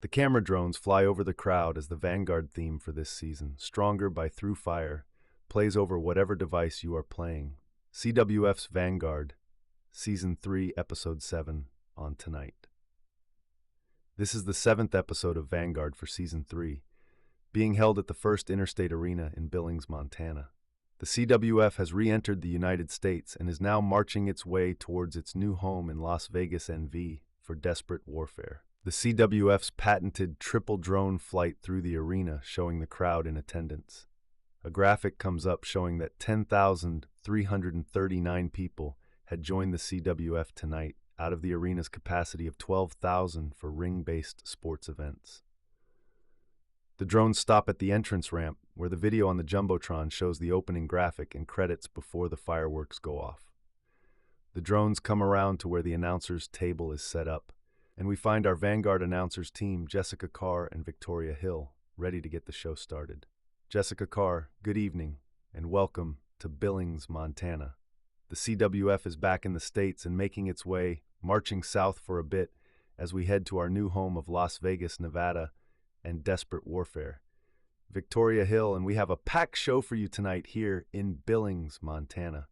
The camera drones fly over the crowd as the Vanguard theme for this season, Stronger by Through Fire, plays over whatever device you are playing. CWF's Vanguard, Season 3, Episode 7, on tonight. This is the 7th episode of Vanguard for Season 3, being held at the First Interstate Arena in Billings, Montana. The CWF has re-entered the United States and is now marching its way towards its new home in Las Vegas NV for desperate warfare. The CWF's patented triple drone flight through the arena showing the crowd in attendance. A graphic comes up showing that 10,339 people had joined the CWF tonight out of the arena's capacity of 12,000 for ring-based sports events. The drones stop at the entrance ramp, where the video on the Jumbotron shows the opening graphic and credits before the fireworks go off. The drones come around to where the announcer's table is set up, and we find our Vanguard announcers team, Jessica Carr and Victoria Hill, ready to get the show started. Jessica Carr, good evening, and welcome to Billings, Montana. The CWF is back in the States and making its way, marching south for a bit, as we head to our new home of Las Vegas, Nevada, and desperate warfare. Victoria Hill, and we have a packed show for you tonight here in Billings, Montana.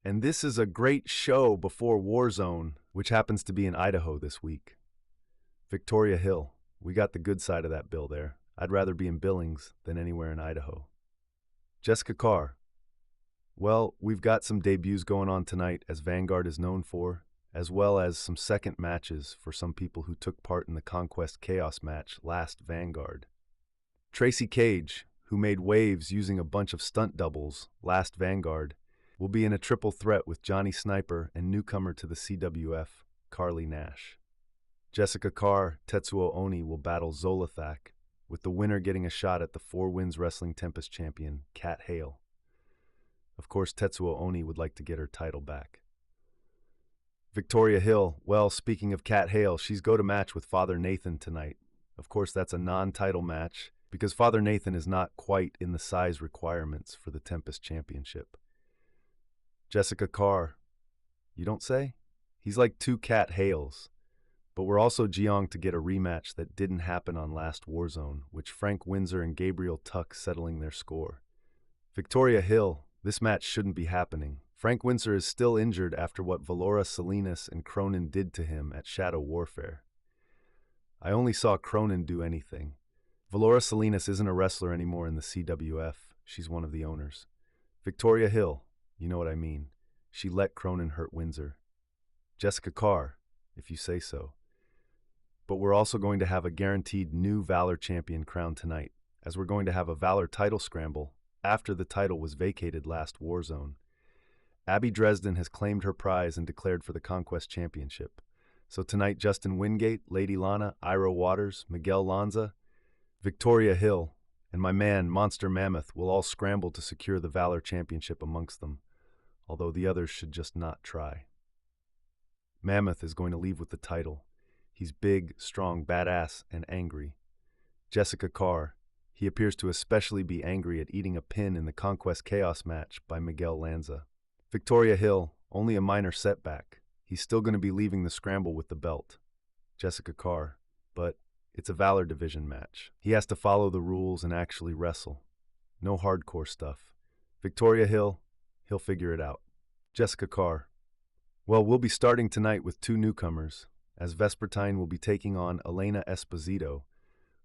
And this is a great show before Warzone, which happens to be in Idaho this week. Victoria Hill, we got the good side of that bill there. I'd rather be in Billings than anywhere in Idaho. Jessica Carr, well, we've got some debuts going on tonight, as Vanguard is known for, as well as some second matches for some people who took part in the Conquest Chaos match last Vanguard. Tracy Cage, who made waves using a bunch of stunt doubles last Vanguard, will be in a triple threat with Johnny Sniper and newcomer to the CWF, Carly Nash. Jessica Carr, Tetsuo Oni will battle Zolothak, with the winner getting a shot at the Four Winds Wrestling Tempest champion, Kat Hale. Of course, Tetsuo Oni would like to get her title back. Victoria Hill, well, speaking of Kat Hale, she's go-to-match with Father Nathan tonight. Of course, that's a non-title match, because Father Nathan is not quite in the size requirements for the Tempest Championship. Jessica Carr, you don't say? He's like two Kat Hales. But we're also geong to get a rematch that didn't happen on last Warzone, which Frank Windsor and Gabriel Tuck settling their score. Victoria Hill, this match shouldn't be happening. Frank Windsor is still injured after what Valora Salinas and Cronin did to him at Shadow Warfare. I only saw Cronin do anything. Valora Salinas isn't a wrestler anymore in the CWF. She's one of the owners. Victoria Hill, you know what I mean. She let Cronin hurt Windsor. Jessica Carr, if you say so. But we're also going to have a guaranteed new Valor champion crowned tonight, as we're going to have a Valor title scramble after the title was vacated last Warzone. Abby Dresden has claimed her prize and declared for the Conquest Championship. So tonight, Justin Wingate, Lady Lana, Ira Waters, Miguel Lanza, Victoria Hill, and my man, Monster Mammoth, will all scramble to secure the Valor Championship amongst them, although the others should just not try. Mammoth is going to leave with the title. He's big, strong, badass, and angry. Jessica Carr, he appears to especially be angry at eating a pin in the Conquest Chaos match by Miguel Lanza. Victoria Hill, only a minor setback. He's still going to be leaving the scramble with the belt. Jessica Carr, but it's a Valor division match. He has to follow the rules and actually wrestle. No hardcore stuff. Victoria Hill, he'll figure it out. Jessica Carr, well, we'll be starting tonight with two newcomers, as Vespertine will be taking on Elena Esposito,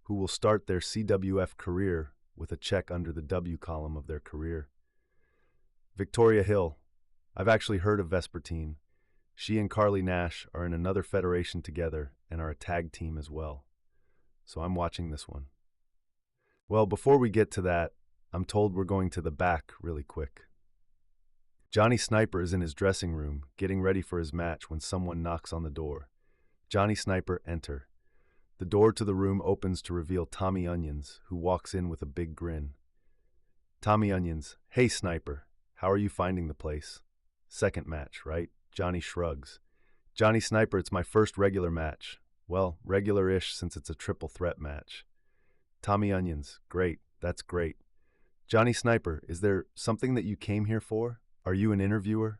who will start their CWF career with a check under the W column of their career. Victoria Hill, I've actually heard of Vespertine. She and Carly Nash are in another federation together and are a tag team as well. So I'm watching this one. Well, before we get to that, I'm told we're going to the back really quick. Johnny Sniper is in his dressing room, getting ready for his match when someone knocks on the door. Johnny Sniper, enter. The door to the room opens to reveal Tommy Onions, who walks in with a big grin. Tommy Onions, hey Sniper, how are you finding the place? Second match, right? Johnny shrugs. Johnny Sniper, it's my first regular match. Well, regular-ish since it's a triple threat match. Tommy Onions, great, that's great. Johnny Sniper, is there something that you came here for? Are you an interviewer?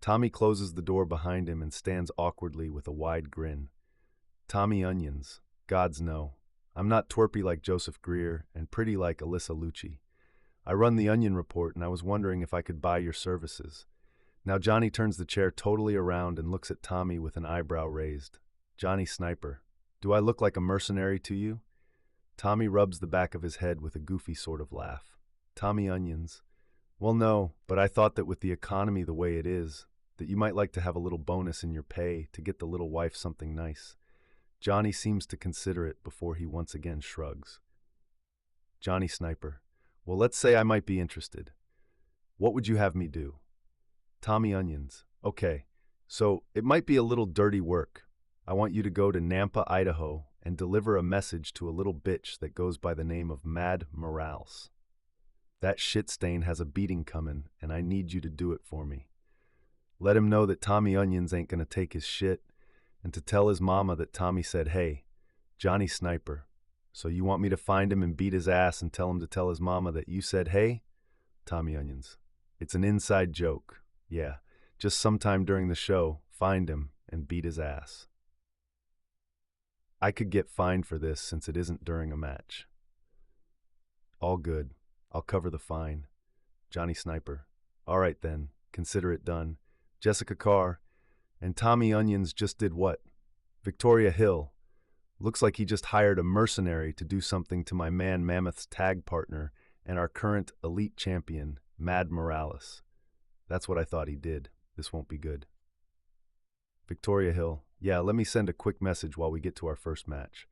Tommy closes the door behind him and stands awkwardly with a wide grin. Tommy Onions, Gods no. I'm not twerpy like Joseph Greer and pretty like Alyssa Lucci. I run the Onion Report and I was wondering if I could buy your services. Now Johnny turns the chair totally around and looks at Tommy with an eyebrow raised. Johnny Sniper, do I look like a mercenary to you? Tommy rubs the back of his head with a goofy sort of laugh. Tommy Onions, well no, but I thought that with the economy the way it is, that you might like to have a little bonus in your pay to get the little wife something nice. Johnny seems to consider it before he once again shrugs. Johnny Sniper, well let's say I might be interested. What would you have me do? Tommy Onions, okay, so it might be a little dirty work. I want you to go to Nampa, Idaho, and deliver a message to a little bitch that goes by the name of Mad Morales. That shit stain has a beating coming, and I need you to do it for me. Let him know that Tommy Onions ain't gonna take his shit, and to tell his mama that Tommy said, hey, Johnny Sniper, so you want me to find him and beat his ass and tell him to tell his mama that you said, hey? Tommy Onions, it's an inside joke. Yeah, just sometime during the show, find him and beat his ass. I could get fined for this since it isn't during a match. All good. I'll cover the fine. Johnny Sniper. All right then, consider it done. Jessica Carr. And Tommy Onions just did what? Victoria Hill. Looks like he just hired a mercenary to do something to my man Mammoth's tag partner and our current elite champion, Mad Morales. That's what I thought he did. This won't be good. Victoria Hill. Yeah, let me send a quick message while we get to our first match.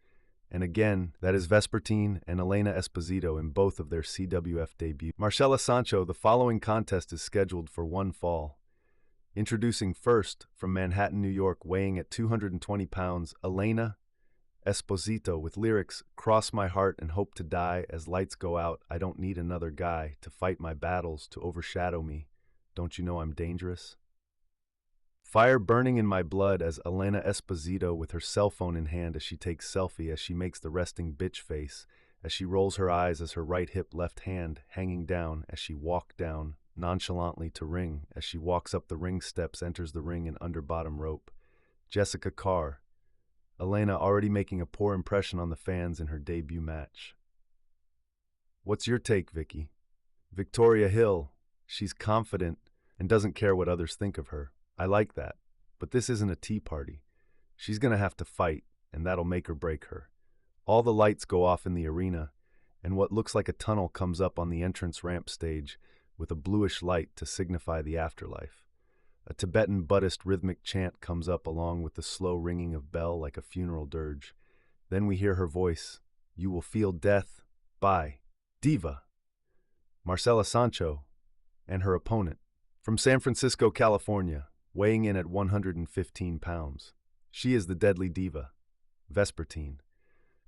And again, that is Vespertine and Elena Esposito in both of their CWF debuts. Marcela Sancho, the following contest is scheduled for one fall. Introducing first, from Manhattan, New York, weighing at 220 pounds, Elena Esposito with lyrics, cross my heart and hope to die, as lights go out, I don't need another guy to fight my battles, to overshadow me. Don't you know I'm dangerous? Fire burning in my blood as Elena Esposito with her cell phone in hand as she takes selfie as she makes the resting bitch face, as she rolls her eyes as her right hip left hand hanging down as she walked down nonchalantly to ring, as she walks up the ring steps, enters the ring in under-bottom rope. Jessica Carr. Elena already making a poor impression on the fans in her debut match. What's your take, Vicky? Victoria Hill. She's confident and doesn't care what others think of her. I like that, but this isn't a tea party. She's gonna have to fight, and that'll make or break her. All the lights go off in the arena, and what looks like a tunnel comes up on the entrance ramp stage with a bluish light to signify the afterlife. A Tibetan Buddhist rhythmic chant comes up along with the slow ringing of bell like a funeral dirge. Then we hear her voice, "You will feel death by Diva." Marcela Sancho and her opponent. From San Francisco, California, weighing in at 115 pounds. She is the deadly diva, Vespertine.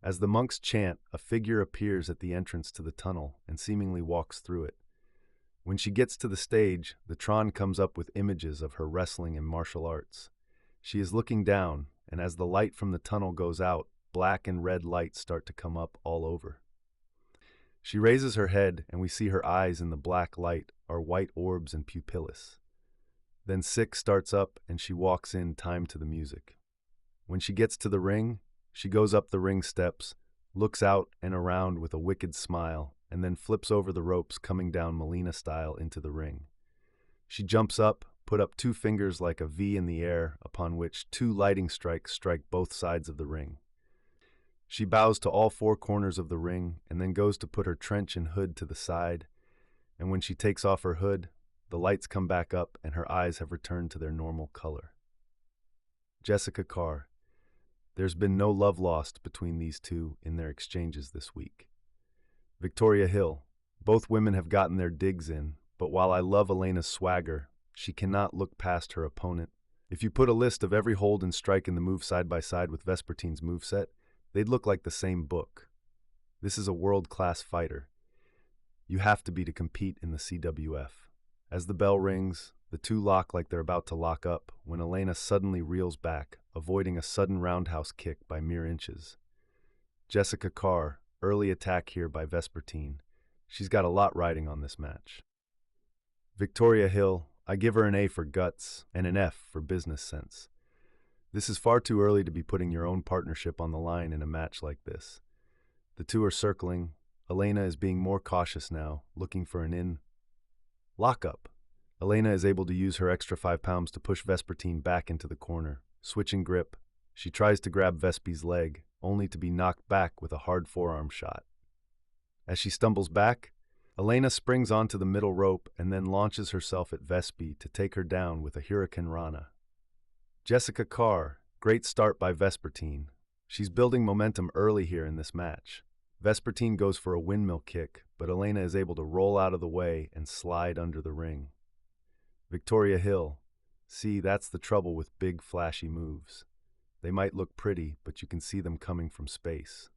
As the monks chant, a figure appears at the entrance to the tunnel and seemingly walks through it. When she gets to the stage, the Tron comes up with images of her wrestling and martial arts. She is looking down, and as the light from the tunnel goes out, black and red lights start to come up all over. She raises her head, and we see her eyes in the black light are white orbs and pupillus. Then Six starts up, and she walks in time to the music. When she gets to the ring, she goes up the ring steps, looks out and around with a wicked smile, and then flips over the ropes coming down Melina style into the ring. She jumps up, put up two fingers like a V in the air, upon which two lighting strikes strike both sides of the ring. She bows to all four corners of the ring and then goes to put her trench and hood to the side, and when she takes off her hood, the lights come back up and her eyes have returned to their normal color. Jessica Carr. There's been no love lost between these two in their exchanges this week. Victoria Hill. Both women have gotten their digs in, but while I love Elena's swagger, she cannot look past her opponent. If you put a list of every hold and strike in the move side by side with Vespertine's moveset, they'd look like the same book. This is a world-class fighter. You have to be to compete in the CWF. As the bell rings, the two lock like they're about to lock up when Elena suddenly reels back, avoiding a sudden roundhouse kick by mere inches. Jessica Carr, early attack here by Vespertine. She's got a lot riding on this match. Victoria Hill, I give her an A for guts and an F for business sense. This is far too early to be putting your own partnership on the line in a match like this. The two are circling. Elena is being more cautious now, looking for an in. Lockup. Elena is able to use her extra 5 pounds to push Vespertine back into the corner. Switching grip, she tries to grab Vespi's leg, only to be knocked back with a hard forearm shot. As she stumbles back, Elena springs onto the middle rope and then launches herself at Vespi to take her down with a Hurricane Rana. Jessica Carr, great start by Vespertine. She's building momentum early here in this match. Vespertine goes for a windmill kick, but Elena is able to roll out of the way and slide under the ring. Victoria Hill. See, that's the trouble with big, flashy moves. They might look pretty, but you can see them coming from space.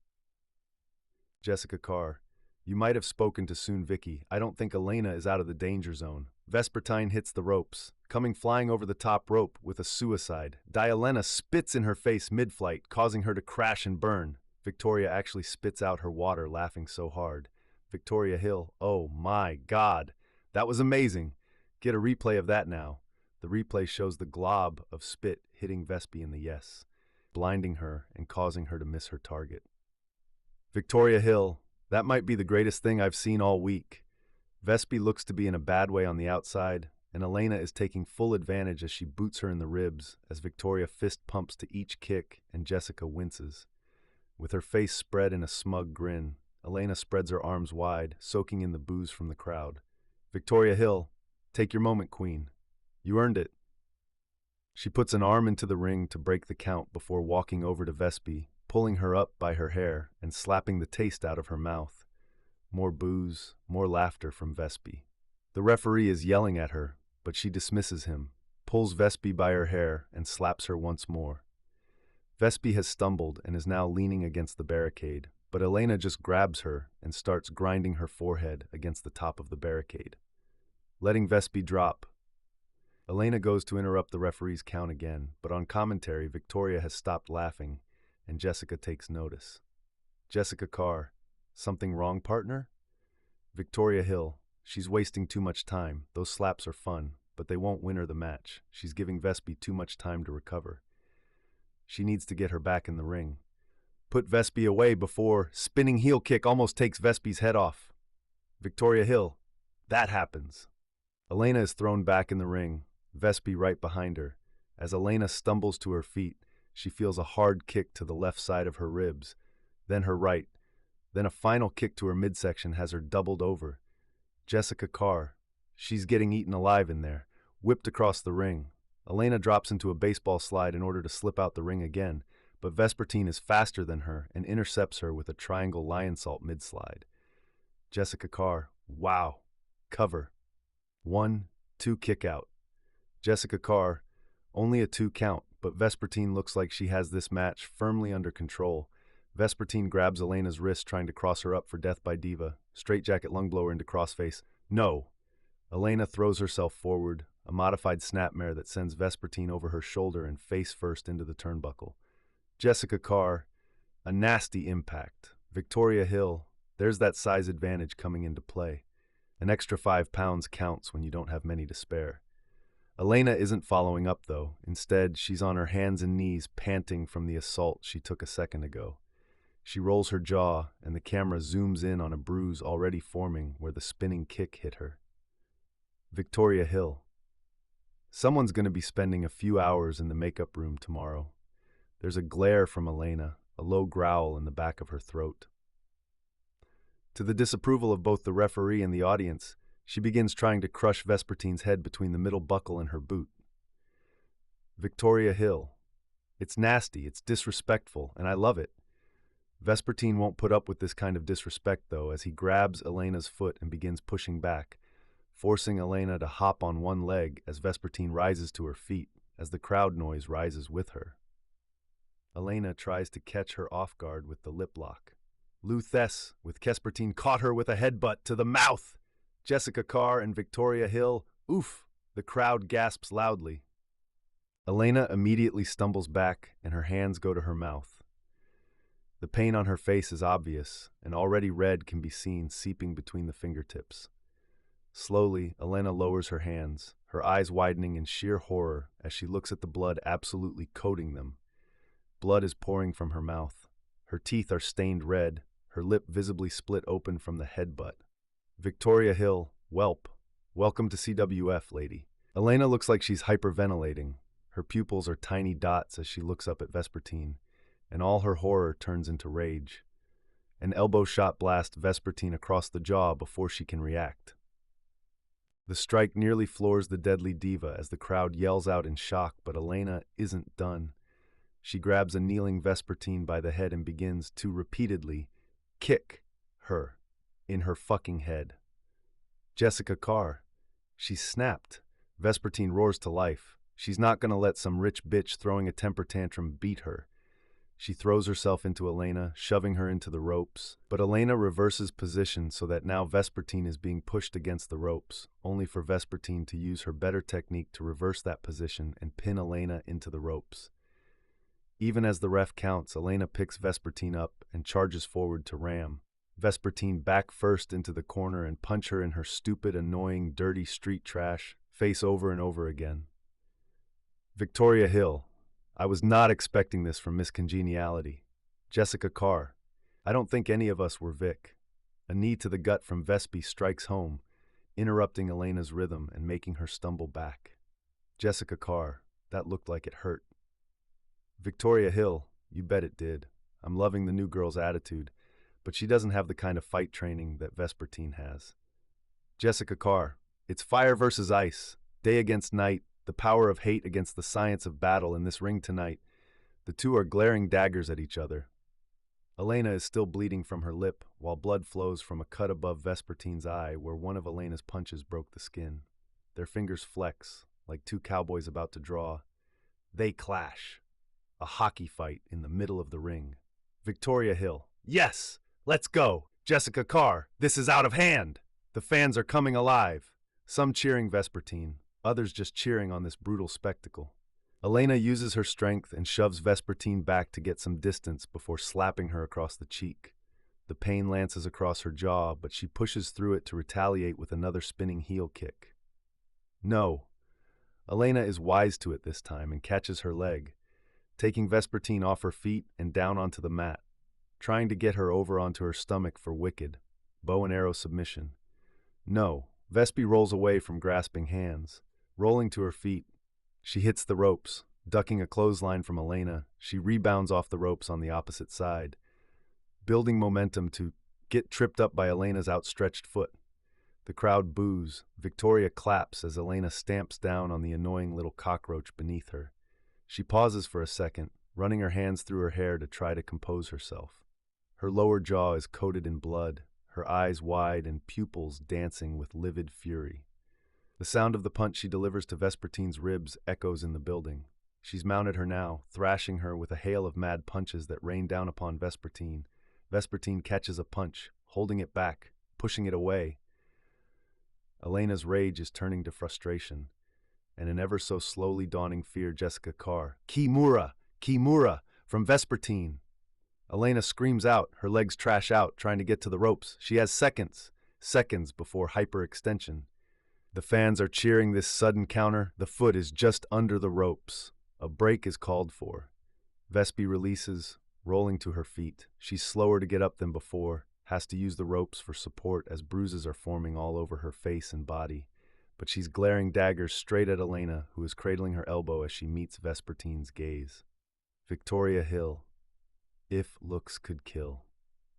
Jessica Carr. You might have spoken too soon, Vicky. I don't think Elena is out of the danger zone. Vespertine hits the ropes, coming flying over the top rope with a suicide. Dielena spits in her face mid-flight, causing her to crash and burn. Victoria actually spits out her water, laughing so hard. Victoria Hill. Oh my God. That was amazing. Get a replay of that now. The replay shows the glob of spit hitting Vespi in the yes, blinding her and causing her to miss her target. Victoria Hill. That might be the greatest thing I've seen all week. Vespi looks to be in a bad way on the outside, and Elena is taking full advantage as she boots her in the ribs, as Victoria fist pumps to each kick and Jessica winces. With her face spread in a smug grin, Elena spreads her arms wide, soaking in the boos from the crowd. Victoria Hill, take your moment, Queen. You earned it. She puts an arm into the ring to break the count before walking over to Vespi, pulling her up by her hair and slapping the taste out of her mouth. More boos, more laughter from Vespi. The referee is yelling at her, but she dismisses him, pulls Vespi by her hair, and slaps her once more. Vespi has stumbled and is now leaning against the barricade, but Elena just grabs her and starts grinding her forehead against the top of the barricade. Letting Vespi drop, Elena goes to interrupt the referee's count again, but on commentary, Victoria has stopped laughing, and Jessica takes notice. Jessica Carr. Something wrong, partner? Victoria Hill. She's wasting too much time. Those slaps are fun, but they won't win her the match. She's giving Vespi too much time to recover. She needs to get her back in the ring. Put Vespi away before spinning heel kick almost takes Vespi's head off. Victoria Hill. That happens. Elena is thrown back in the ring, Vespi right behind her. As Elena stumbles to her feet, she feels a hard kick to the left side of her ribs, then her right, then a final kick to her midsection has her doubled over. Jessica Carr. She's getting eaten alive in there, whipped across the ring. Elena drops into a baseball slide in order to slip out the ring again, but Vespertine is faster than her and intercepts her with a triangle lion salt mid-slide. Jessica Carr. Wow. Cover. 1, 2 kick out. Jessica Carr. Only a 2 count, but Vespertine looks like she has this match firmly under control. Vespertine grabs Elena's wrist, trying to cross her up for death by diva. Straightjacket lungblower into crossface. No. Elena throws herself forward, a modified snapmare that sends Vespertine over her shoulder and face first into the turnbuckle. Jessica Carr. A nasty impact. Victoria Hill. There's that size advantage coming into play. An extra 5 pounds counts when you don't have many to spare. Elena isn't following up, though. Instead, she's on her hands and knees, panting from the assault she took a second ago. She rolls her jaw, and the camera zooms in on a bruise already forming where the spinning kick hit her. Victoria Hill. Someone's going to be spending a few hours in the makeup room tomorrow. There's a glare from Elena, a low growl in the back of her throat. To the disapproval of both the referee and the audience, she begins trying to crush Vespertine's head between the middle buckle and her boot. Victoria Hill. It's nasty, it's disrespectful, and I love it. Vespertine won't put up with this kind of disrespect, though, as he grabs Elena's foot and begins pushing back, forcing Elena to hop on one leg as Vespertine rises to her feet, as the crowd noise rises with her. Elena tries to catch her off guard with the lip lock. Luthess, with Vespertine, caught her with a headbutt to the mouth. Jessica Carr and Victoria Hill. Oof! The crowd gasps loudly. Elena immediately stumbles back and her hands go to her mouth. The pain on her face is obvious, and already red can be seen seeping between the fingertips. Slowly, Elena lowers her hands, her eyes widening in sheer horror as she looks at the blood absolutely coating them. Blood is pouring from her mouth. Her teeth are stained red, her lip visibly split open from the headbutt. Victoria Hill, whelp. Welcome to CWF, lady. Elena looks like she's hyperventilating. Her pupils are tiny dots as she looks up at Vespertine, and all her horror turns into rage. An elbow shot blasts Vespertine across the jaw before she can react. The strike nearly floors the deadly diva as the crowd yells out in shock, but Elena isn't done. She grabs a kneeling Vespertine by the head and begins to repeatedly kick her in her fucking head. Jessica Carr. She's snapped. Vespertine roars to life. She's not gonna let some rich bitch throwing a temper tantrum beat her. She throws herself into Elena, shoving her into the ropes, but Elena reverses position so that now Vespertine is being pushed against the ropes, only for Vespertine to use her better technique to reverse that position and pin Elena into the ropes. Even as the ref counts, Elena picks Vespertine up and charges forward to ram Vespertine back first into the corner and punch her in her stupid, annoying, dirty street trash, face over and over again. Victoria Hill. I was not expecting this from Miss Congeniality. Jessica Carr. I don't think any of us were Vic. A knee to the gut from Vespi strikes home, interrupting Elena's rhythm and making her stumble back. Jessica Carr. That looked like it hurt. Victoria Hill. You bet it did. I'm loving the new girl's attitude, but she doesn't have the kind of fight training that Vespertine has. Jessica Carr. It's fire versus ice. Day against night. The power of hate against the science of battle in this ring tonight. The two are glaring daggers at each other. Elena is still bleeding from her lip, while blood flows from a cut above Vespertine's eye where one of Elena's punches broke the skin. Their fingers flex, like two cowboys about to draw. They clash. A hockey fight in the middle of the ring. Victoria Hill. Yes! Let's go! Jessica Carr. This is out of hand! The fans are coming alive. Some cheering Vespertine. Others just cheering on this brutal spectacle. Elena uses her strength and shoves Vespertine back to get some distance before slapping her across the cheek. The pain lances across her jaw, but she pushes through it to retaliate with another spinning heel kick. No. Elena is wise to it this time and catches her leg, taking Vespertine off her feet and down onto the mat, trying to get her over onto her stomach for wicked, bow and arrow submission. No. Vespi rolls away from grasping hands. Rolling to her feet, she hits the ropes. Ducking a clothesline from Elena, she rebounds off the ropes on the opposite side, building momentum to get tripped up by Elena's outstretched foot. The crowd boos. Victoria claps as Elena stamps down on the annoying little cockroach beneath her. She pauses for a second, running her hands through her hair to try to compose herself. Her lower jaw is coated in blood, her eyes wide and pupils dancing with livid fury. The sound of the punch she delivers to Vespertine's ribs echoes in the building. She's mounted her now, thrashing her with a hail of mad punches that rain down upon Vespertine. Vespertine catches a punch, holding it back, pushing it away. Elena's rage is turning to frustration, and an ever so slowly dawning fear. Jessica Carr. Kimura! Kimura! From Vespertine! Elena screams out, her legs trash out, trying to get to the ropes. She has seconds before hyperextension. The fans are cheering this sudden counter. The foot is just under the ropes. A break is called for. Vespi releases, rolling to her feet. She's slower to get up than before, has to use the ropes for support as bruises are forming all over her face and body. But she's glaring daggers straight at Elena, who is cradling her elbow as she meets Vespertine's gaze. Victoria Hill. If looks could kill.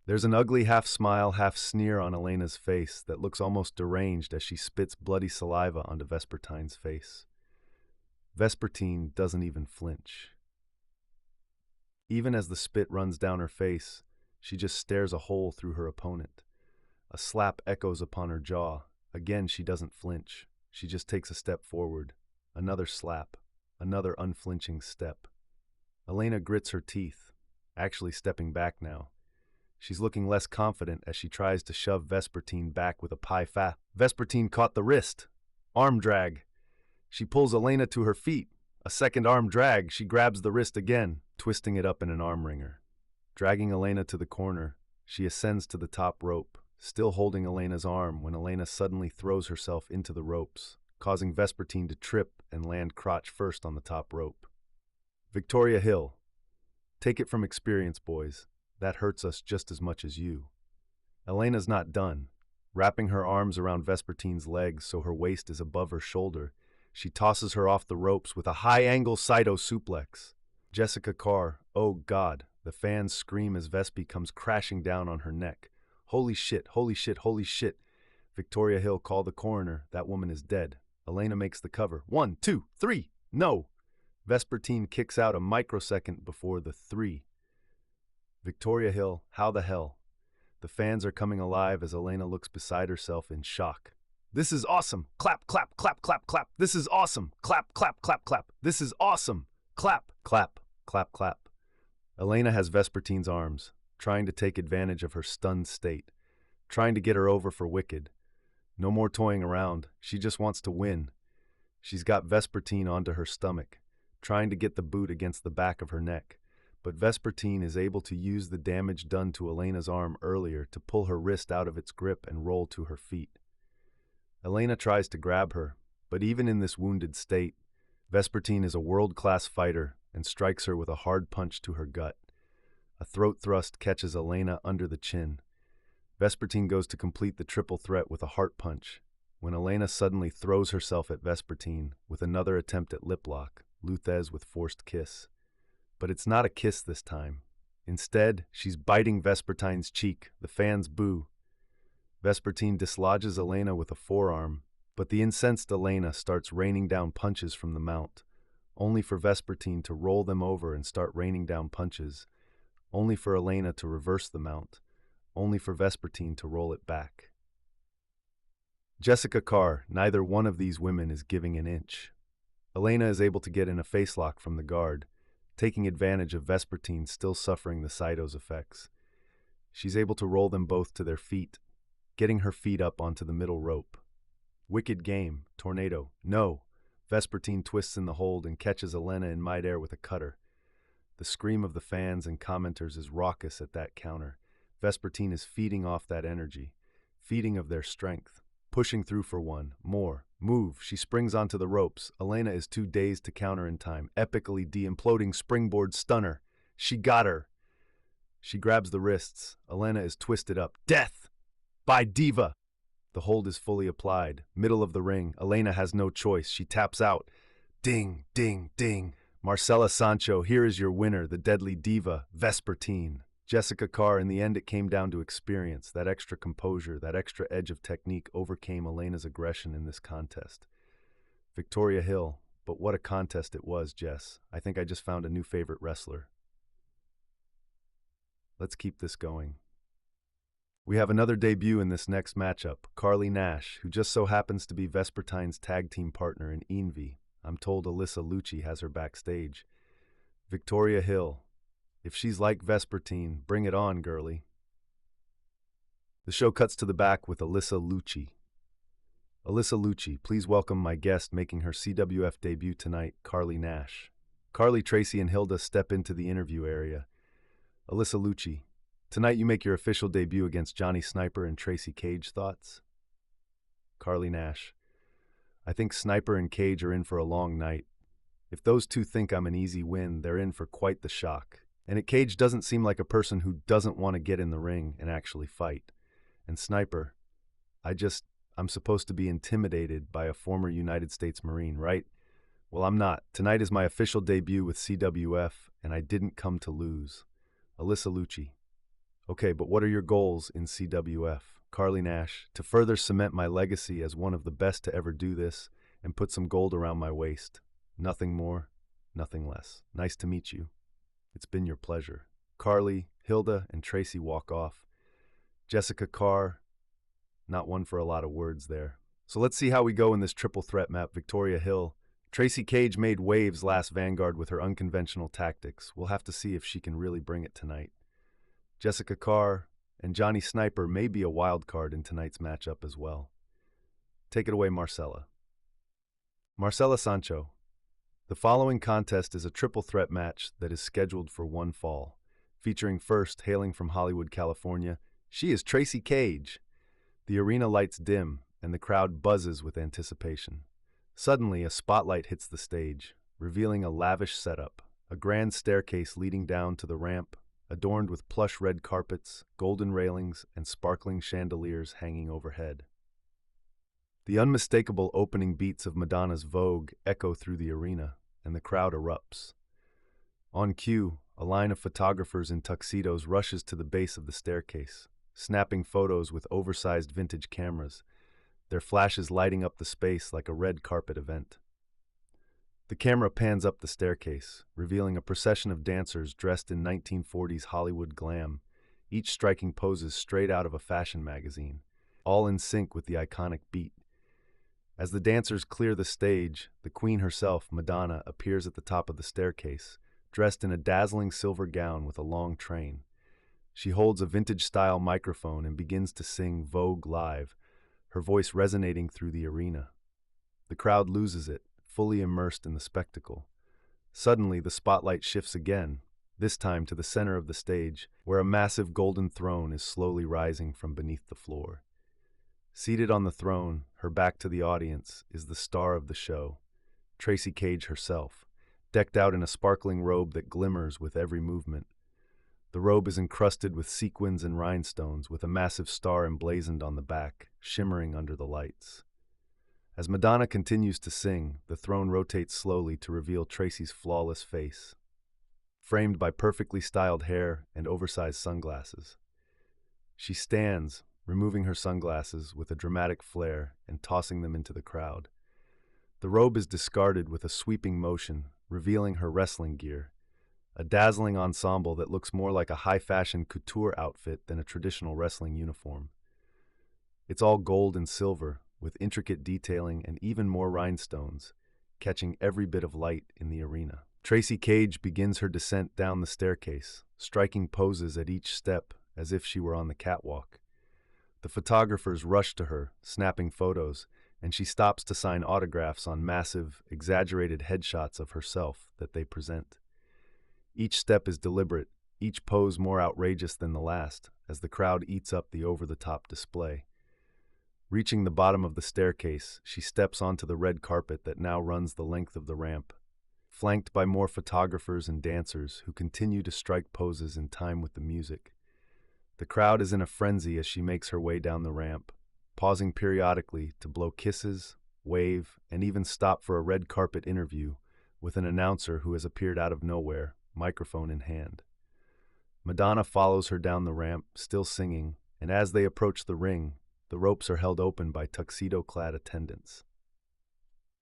There's an ugly half-smile, half-sneer on Elena's face that looks almost deranged as she spits bloody saliva onto Vespertine's face. Vespertine doesn't even flinch. Even as the spit runs down her face, she just stares a hole through her opponent. A slap echoes upon her jaw. Again, she doesn't flinch. She just takes a step forward. Another slap. Another unflinching step. Elena grits her teeth, actually stepping back now. She's looking less confident as she tries to shove Vespertine back with a pie fat. Vespertine caught the wrist. Arm drag. She pulls Elena to her feet. A second arm drag. She grabs the wrist again, twisting it up in an arm wringer. Dragging Elena to the corner, she ascends to the top rope, still holding Elena's arm when Elena suddenly throws herself into the ropes, causing Vespertine to trip and land crotch first on the top rope. Victoria Hill. Take it from experience, boys. That hurts us just as much as you. Elena's not done. Wrapping her arms around Vespertine's legs so her waist is above her shoulder, she tosses her off the ropes with a high-angle Saito suplex. Jessica Carr, oh God, the fans scream as Vespi comes crashing down on her neck. Holy shit, holy shit, holy shit. Victoria Hill, call the coroner. That woman is dead. Elena makes the cover. 1, 2, 3. No. Vespertine kicks out a microsecond before the 3. Victoria Hill, how the hell? The fans are coming alive as Elena looks beside herself in shock. This is awesome. Clap, clap, clap, clap, clap. This is awesome. Clap, clap, clap, clap. This is awesome. Clap, clap, clap, clap. Elena has Vespertine's arms, trying to take advantage of her stunned state, trying to get her over for Wicked. No more toying around. She just wants to win. She's got Vespertine onto her stomach, trying to get the boot against the back of her neck. But Vespertine is able to use the damage done to Elena's arm earlier to pull her wrist out of its grip and roll to her feet. Elena tries to grab her, but even in this wounded state, Vespertine is a world-class fighter and strikes her with a hard punch to her gut. A throat thrust catches Elena under the chin. Vespertine goes to complete the triple threat with a heart punch, when Elena suddenly throws herself at Vespertine with another attempt at lip lock, Luthez with forced kiss. But it's not a kiss this time. Instead, she's biting Vespertine's cheek. The fans boo. Vespertine dislodges Elena with a forearm, but the incensed Elena starts raining down punches from the mount, only for Vespertine to roll them over and start raining down punches, only for Elena to reverse the mount, only for Vespertine to roll it back. Jessica Carr, neither one of these women is giving an inch. Elena is able to get in a facelock from the guard, taking advantage of Vespertine still suffering the Saito's effects. She's able to roll them both to their feet, getting her feet up onto the middle rope. Wicked game, tornado, no. Vespertine twists in the hold and catches Elena in midair with a cutter. The scream of the fans and commenters is raucous at that counter. Vespertine is feeding off that energy, feeding of their strength, pushing through for one, more, move, she springs onto the ropes. Elena is too dazed to counter in time, epically de-imploding springboard stunner. She got her. She grabs the wrists. Elena is twisted up. Death! By Diva! The hold is fully applied. Middle of the ring. Elena has no choice. She taps out. Ding, ding, ding. Marcela Sancho, here is your winner, the deadly diva, Vespertine. Jessica Carr, in the end it came down to experience. That extra composure, that extra edge of technique overcame Elena's aggression in this contest. Victoria Hill, but what a contest it was, Jess. I think I just found a new favorite wrestler. Let's keep this going. We have another debut in this next matchup, Carly Nash, who just so happens to be Vespertine's tag team partner in Envy. I'm told Alyssa Lucci has her backstage. Victoria Hill. If she's like Vespertine, bring it on, girlie. The show cuts to the back with Alyssa Lucci. Alyssa Lucci, please welcome my guest making her CWF debut tonight, Carly Nash. Carly, Tracy, and Hilda step into the interview area. Alyssa Lucci, tonight you make your official debut against Johnny Sniper and Tracy Cage. Thoughts? Carly Nash. I think Sniper and Cage are in for a long night. If those two think I'm an easy win, they're in for quite the shock. And Cage doesn't seem like a person who doesn't want to get in the ring and actually fight. And Sniper, I'm supposed to be intimidated by a former United States Marine, right? Well, I'm not. Tonight is my official debut with CWF, and I didn't come to lose. Alyssa Lucci. Okay, but what are your goals in CWF? Carly Nash, to further cement my legacy as one of the best to ever do this and put some gold around my waist. Nothing more, nothing less. Nice to meet you. It's been your pleasure. Carly, Hilda, and Tracy walk off. Jessica Carr, not one for a lot of words there. So let's see how we go in this triple threat map. Victoria Hill. Tracy Cage made waves last Vanguard with her unconventional tactics. We'll have to see if she can really bring it tonight. Jessica Carr and Johnny Sniper may be a wild card in tonight's matchup as well. Take it away, Marcela. Marcela Sancho. The following contest is a triple threat match that is scheduled for one fall, featuring first, hailing from Hollywood, California, she is Tracy Cage. The arena lights dim, and the crowd buzzes with anticipation. Suddenly, a spotlight hits the stage, revealing a lavish setup, a grand staircase leading down to the ramp, adorned with plush red carpets, golden railings, and sparkling chandeliers hanging overhead. The unmistakable opening beats of Madonna's Vogue echo through the arena, and the crowd erupts. On cue, a line of photographers in tuxedos rushes to the base of the staircase, snapping photos with oversized vintage cameras, their flashes lighting up the space like a red carpet event. The camera pans up the staircase, revealing a procession of dancers dressed in 1940s Hollywood glam, each striking poses straight out of a fashion magazine, all in sync with the iconic beat. As the dancers clear the stage, the queen herself, Madonna, appears at the top of the staircase, dressed in a dazzling silver gown with a long train. She holds a vintage-style microphone and begins to sing Vogue live, her voice resonating through the arena. The crowd loses it, fully immersed in the spectacle. Suddenly, the spotlight shifts again, this time to the center of the stage, where a massive golden throne is slowly rising from beneath the floor. Seated on the throne, her back to the audience, is the star of the show, Tracy Cage herself, decked out in a sparkling robe that glimmers with every movement. The robe is encrusted with sequins and rhinestones, with a massive star emblazoned on the back, shimmering under the lights. As Madonna continues to sing, the throne rotates slowly to reveal Tracy's flawless face, framed by perfectly styled hair and oversized sunglasses. She stands, removing her sunglasses with a dramatic flair and tossing them into the crowd. The robe is discarded with a sweeping motion, revealing her wrestling gear, a dazzling ensemble that looks more like a high-fashion couture outfit than a traditional wrestling uniform. It's all gold and silver, with intricate detailing and even more rhinestones, catching every bit of light in the arena. Tracy Cage begins her descent down the staircase, striking poses at each step as if she were on the catwalk. The photographers rush to her, snapping photos, and she stops to sign autographs on massive, exaggerated headshots of herself that they present. Each step is deliberate, each pose more outrageous than the last, as the crowd eats up the over-the-top display. Reaching the bottom of the staircase, she steps onto the red carpet that now runs the length of the ramp, flanked by more photographers and dancers who continue to strike poses in time with the music. The crowd is in a frenzy as she makes her way down the ramp, pausing periodically to blow kisses, wave, and even stop for a red carpet interview with an announcer who has appeared out of nowhere, microphone in hand. Madonna follows her down the ramp, still singing, and as they approach the ring, the ropes are held open by tuxedo-clad attendants.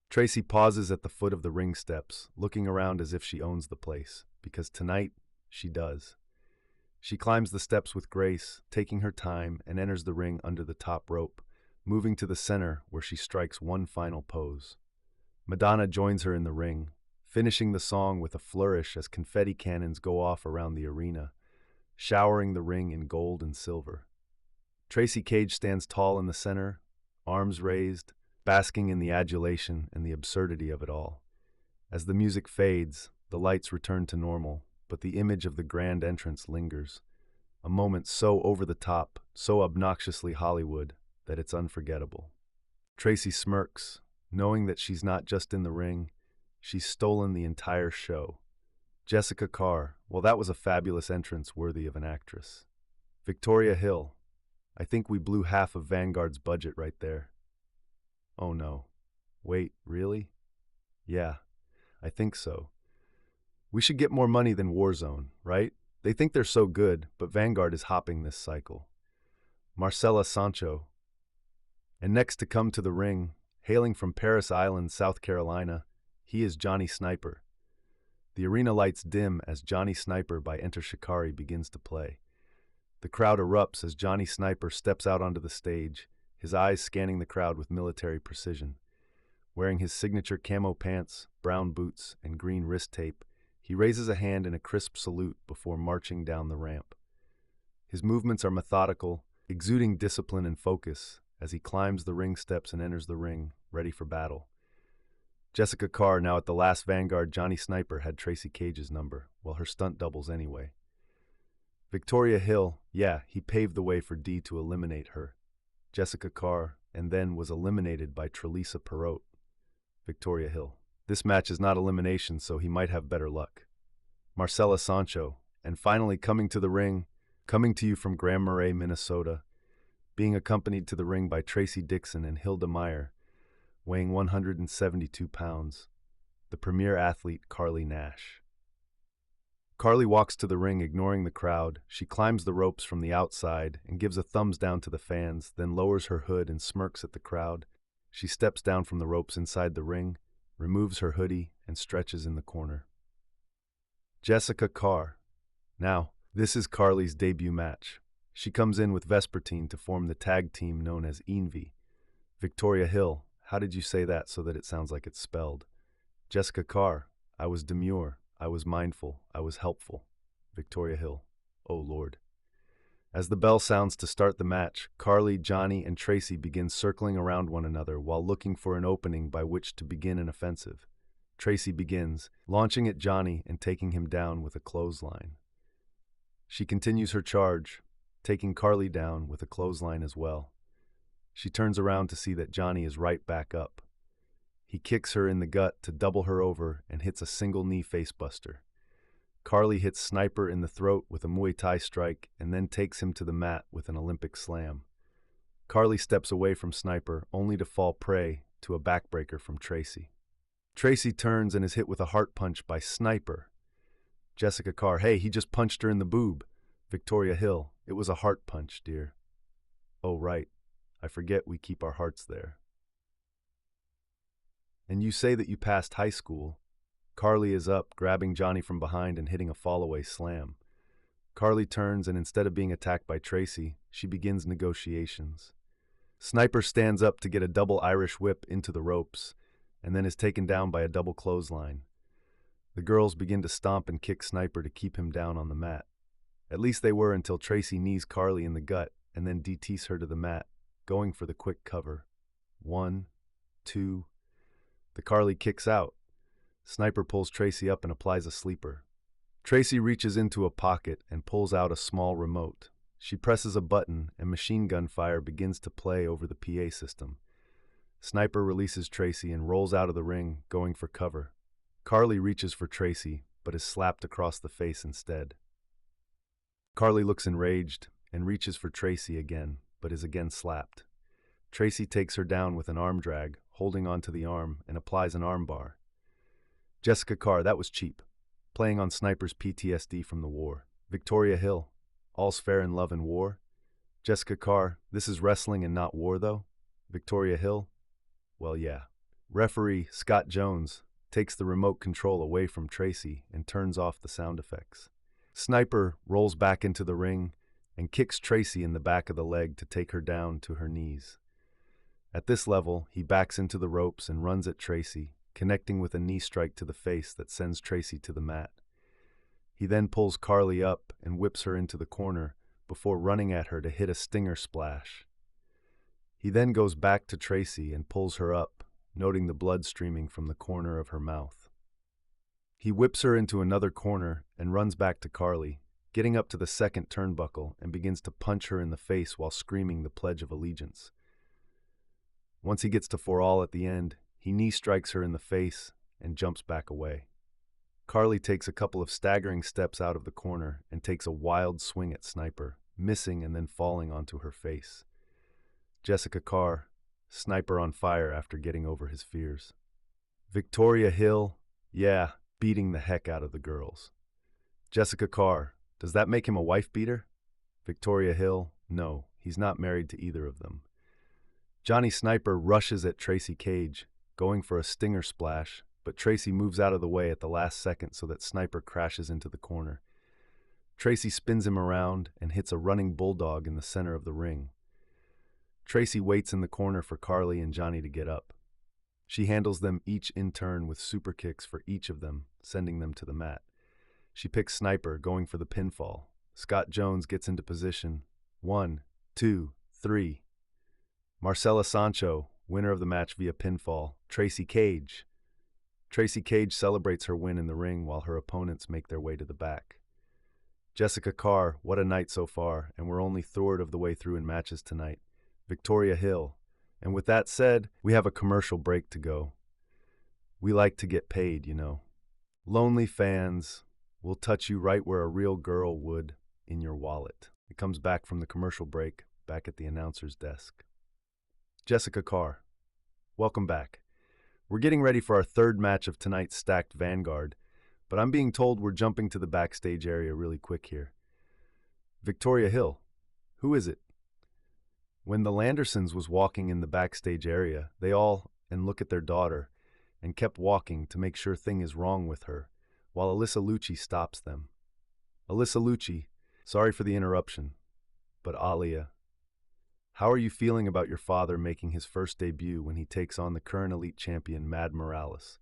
Tracy pauses at the foot of the ring steps, looking around as if she owns the place, because tonight, she does. She climbs the steps with grace, taking her time, and enters the ring under the top rope, moving to the center where she strikes one final pose. Madonna joins her in the ring, finishing the song with a flourish as confetti cannons go off around the arena, showering the ring in gold and silver. Tracy Cage stands tall in the center, arms raised, basking in the adulation and the absurdity of it all. As the music fades, the lights return to normal, but the image of the grand entrance lingers, a moment so over the top, so obnoxiously Hollywood, that it's unforgettable. Tracy smirks, knowing that she's not just in the ring, she's stolen the entire show. Jessica Carr, well, that was a fabulous entrance worthy of an actress. Victoria Hill, I think we blew half of Vanguard's budget right there. Oh no. Wait, really? Yeah, I think so. We should get more money than Warzone, right? They think they're so good, but Vanguard is hopping this cycle. Marcela Sancho. And next to come to the ring, hailing from Paris Island, South Carolina, he is Johnny Sniper. The arena lights dim as Johnny Sniper by Enter Shikari begins to play. The crowd erupts as Johnny Sniper steps out onto the stage, his eyes scanning the crowd with military precision. Wearing his signature camo pants, brown boots, and green wrist tape, he raises a hand in a crisp salute before marching down the ramp. His movements are methodical, exuding discipline and focus as he climbs the ring steps and enters the ring, ready for battle. Jessica Carr, now at the last Vanguard, Johnny Sniper had Tracy Cage's number, well, her stunt doubles anyway. Victoria Hill, yeah, he paved the way for Dee to eliminate her. Jessica Carr, and then was eliminated by Trelisa Perot. Victoria Hill. This match is not elimination, so he might have better luck. Marcela Sancho. And finally, coming to the ring, coming to you from Grand Marais, Minnesota, being accompanied to the ring by Tracy Dixon and Hilda Meyer, weighing 172 pounds, the premier athlete Carly Nash. Carly walks to the ring, ignoring the crowd. She climbs the ropes from the outside and gives a thumbs down to the fans, then lowers her hood and smirks at the crowd. She steps down from the ropes inside the ring, removes her hoodie, and stretches in the corner. Jessica Carr. Now, this is Carly's debut match. She comes in with Vespertine to form the tag team known as Envy. Victoria Hill. How did you say that so that it sounds like it's spelled? Jessica Carr. I was demure. I was mindful. I was helpful. Victoria Hill. Oh Lord. As the bell sounds to start the match, Carly, Johnny, and Tracy begin circling around one another while looking for an opening by which to begin an offensive. Tracy begins, launching at Johnny and taking him down with a clothesline. She continues her charge, taking Carly down with a clothesline as well. She turns around to see that Johnny is right back up. He kicks her in the gut to double her over and hits a single knee facebuster. Carly hits Sniper in the throat with a Muay Thai strike and then takes him to the mat with an Olympic slam. Carly steps away from Sniper only to fall prey to a backbreaker from Tracy. Tracy turns and is hit with a heart punch by Sniper. Jessica Carr. Hey, he just punched her in the boob. Victoria Hill. It was a heart punch, dear. Oh, right. I forget we keep our hearts there. And you say that you passed high school. Carly is up, grabbing Johnny from behind and hitting a fallaway slam. Carly turns and instead of being attacked by Tracy, she begins negotiations. Sniper stands up to get a double Irish whip into the ropes and then is taken down by a double clothesline. The girls begin to stomp and kick Sniper to keep him down on the mat. At least they were until Tracy knees Carly in the gut and then DTs her to the mat, going for the quick cover. 1, 2. The Carly kicks out. Sniper pulls Tracy up and applies a sleeper. Tracy reaches into a pocket and pulls out a small remote. She presses a button and machine gun fire begins to play over the PA system. Sniper releases Tracy and rolls out of the ring, going for cover. Carly reaches for Tracy, but is slapped across the face instead. Carly looks enraged and reaches for Tracy again, but is again slapped. Tracy takes her down with an arm drag, holding onto the arm, and applies an arm bar. Jessica Carr. That was cheap. Playing on Sniper's PTSD from the war. Victoria Hill. All's fair in love and war. Jessica Carr. This is wrestling and not war, though. Victoria Hill. Well, yeah. Referee Scott Jones takes the remote control away from Tracy and turns off the sound effects. Sniper rolls back into the ring and kicks Tracy in the back of the leg to take her down to her knees. At this level, he backs into the ropes and runs at Tracy, connecting with a knee strike to the face that sends Tracy to the mat. He then pulls Carly up and whips her into the corner before running at her to hit a stinger splash. He then goes back to Tracy and pulls her up, noting the blood streaming from the corner of her mouth. He whips her into another corner and runs back to Carly, getting up to the second turnbuckle and begins to punch her in the face while screaming the Pledge of Allegiance. Once he gets to for all at the end, he knee strikes her in the face and jumps back away. Carly takes a couple of staggering steps out of the corner and takes a wild swing at Sniper, missing and then falling onto her face. Jessica Carr. Sniper on fire after getting over his fears. Victoria Hill. Yeah, beating the heck out of the girls. Jessica Carr. Does that make him a wife beater? Victoria Hill. No, he's not married to either of them. Johnny Sniper rushes at Tracy Cage, going for a stinger splash, but Tracy moves out of the way at the last second so that Sniper crashes into the corner. Tracy spins him around and hits a running bulldog in the center of the ring. Tracy waits in the corner for Carly and Johnny to get up. She handles them each in turn with super kicks for each of them, sending them to the mat. She picks Sniper, going for the pinfall. Scott Jones gets into position. 1, 2, 3. Marcela Sancho, winner of the match via pinfall. Tracy Cage. Tracy Cage celebrates her win in the ring while her opponents make their way to the back. Jessica Carr. What a night so far, and we're only third of the way through in matches tonight. Victoria Hill. And with that said, we have a commercial break to go. We like to get paid, you know. Lonely fans will touch you right where a real girl would, in your wallet. It comes back from the commercial break, back at the announcer's desk. Jessica Carr, welcome back. We're getting ready for our third match of tonight's stacked Vanguard, but I'm being told we're jumping to the backstage area really quick here. Victoria Hill, who is it? When the Landersons was walking in the backstage area, they all and look at their daughter and kept walking to make sure thing is wrong with her, while Alyssa Lucci stops them. Alyssa Lucci, sorry for the interruption, but Alia, how are you feeling about your father making his first debut when he takes on the current elite champion Mad Morales?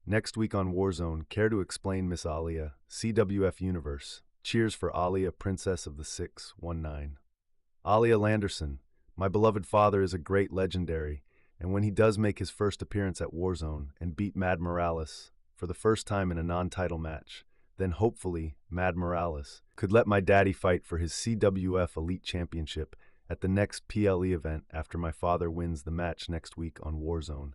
Next week on Warzone, care to explain Miss Alia, CWF Universe. Cheers for Alia, Princess of the 619. Alia Landerson, my beloved father is a great legendary, and when he does make his first appearance at Warzone and beat Mad Morales for the first time in a non-title match, then hopefully Mad Morales could let my daddy fight for his CWF Elite Championship at the next PLE event after my father wins the match next week on Warzone.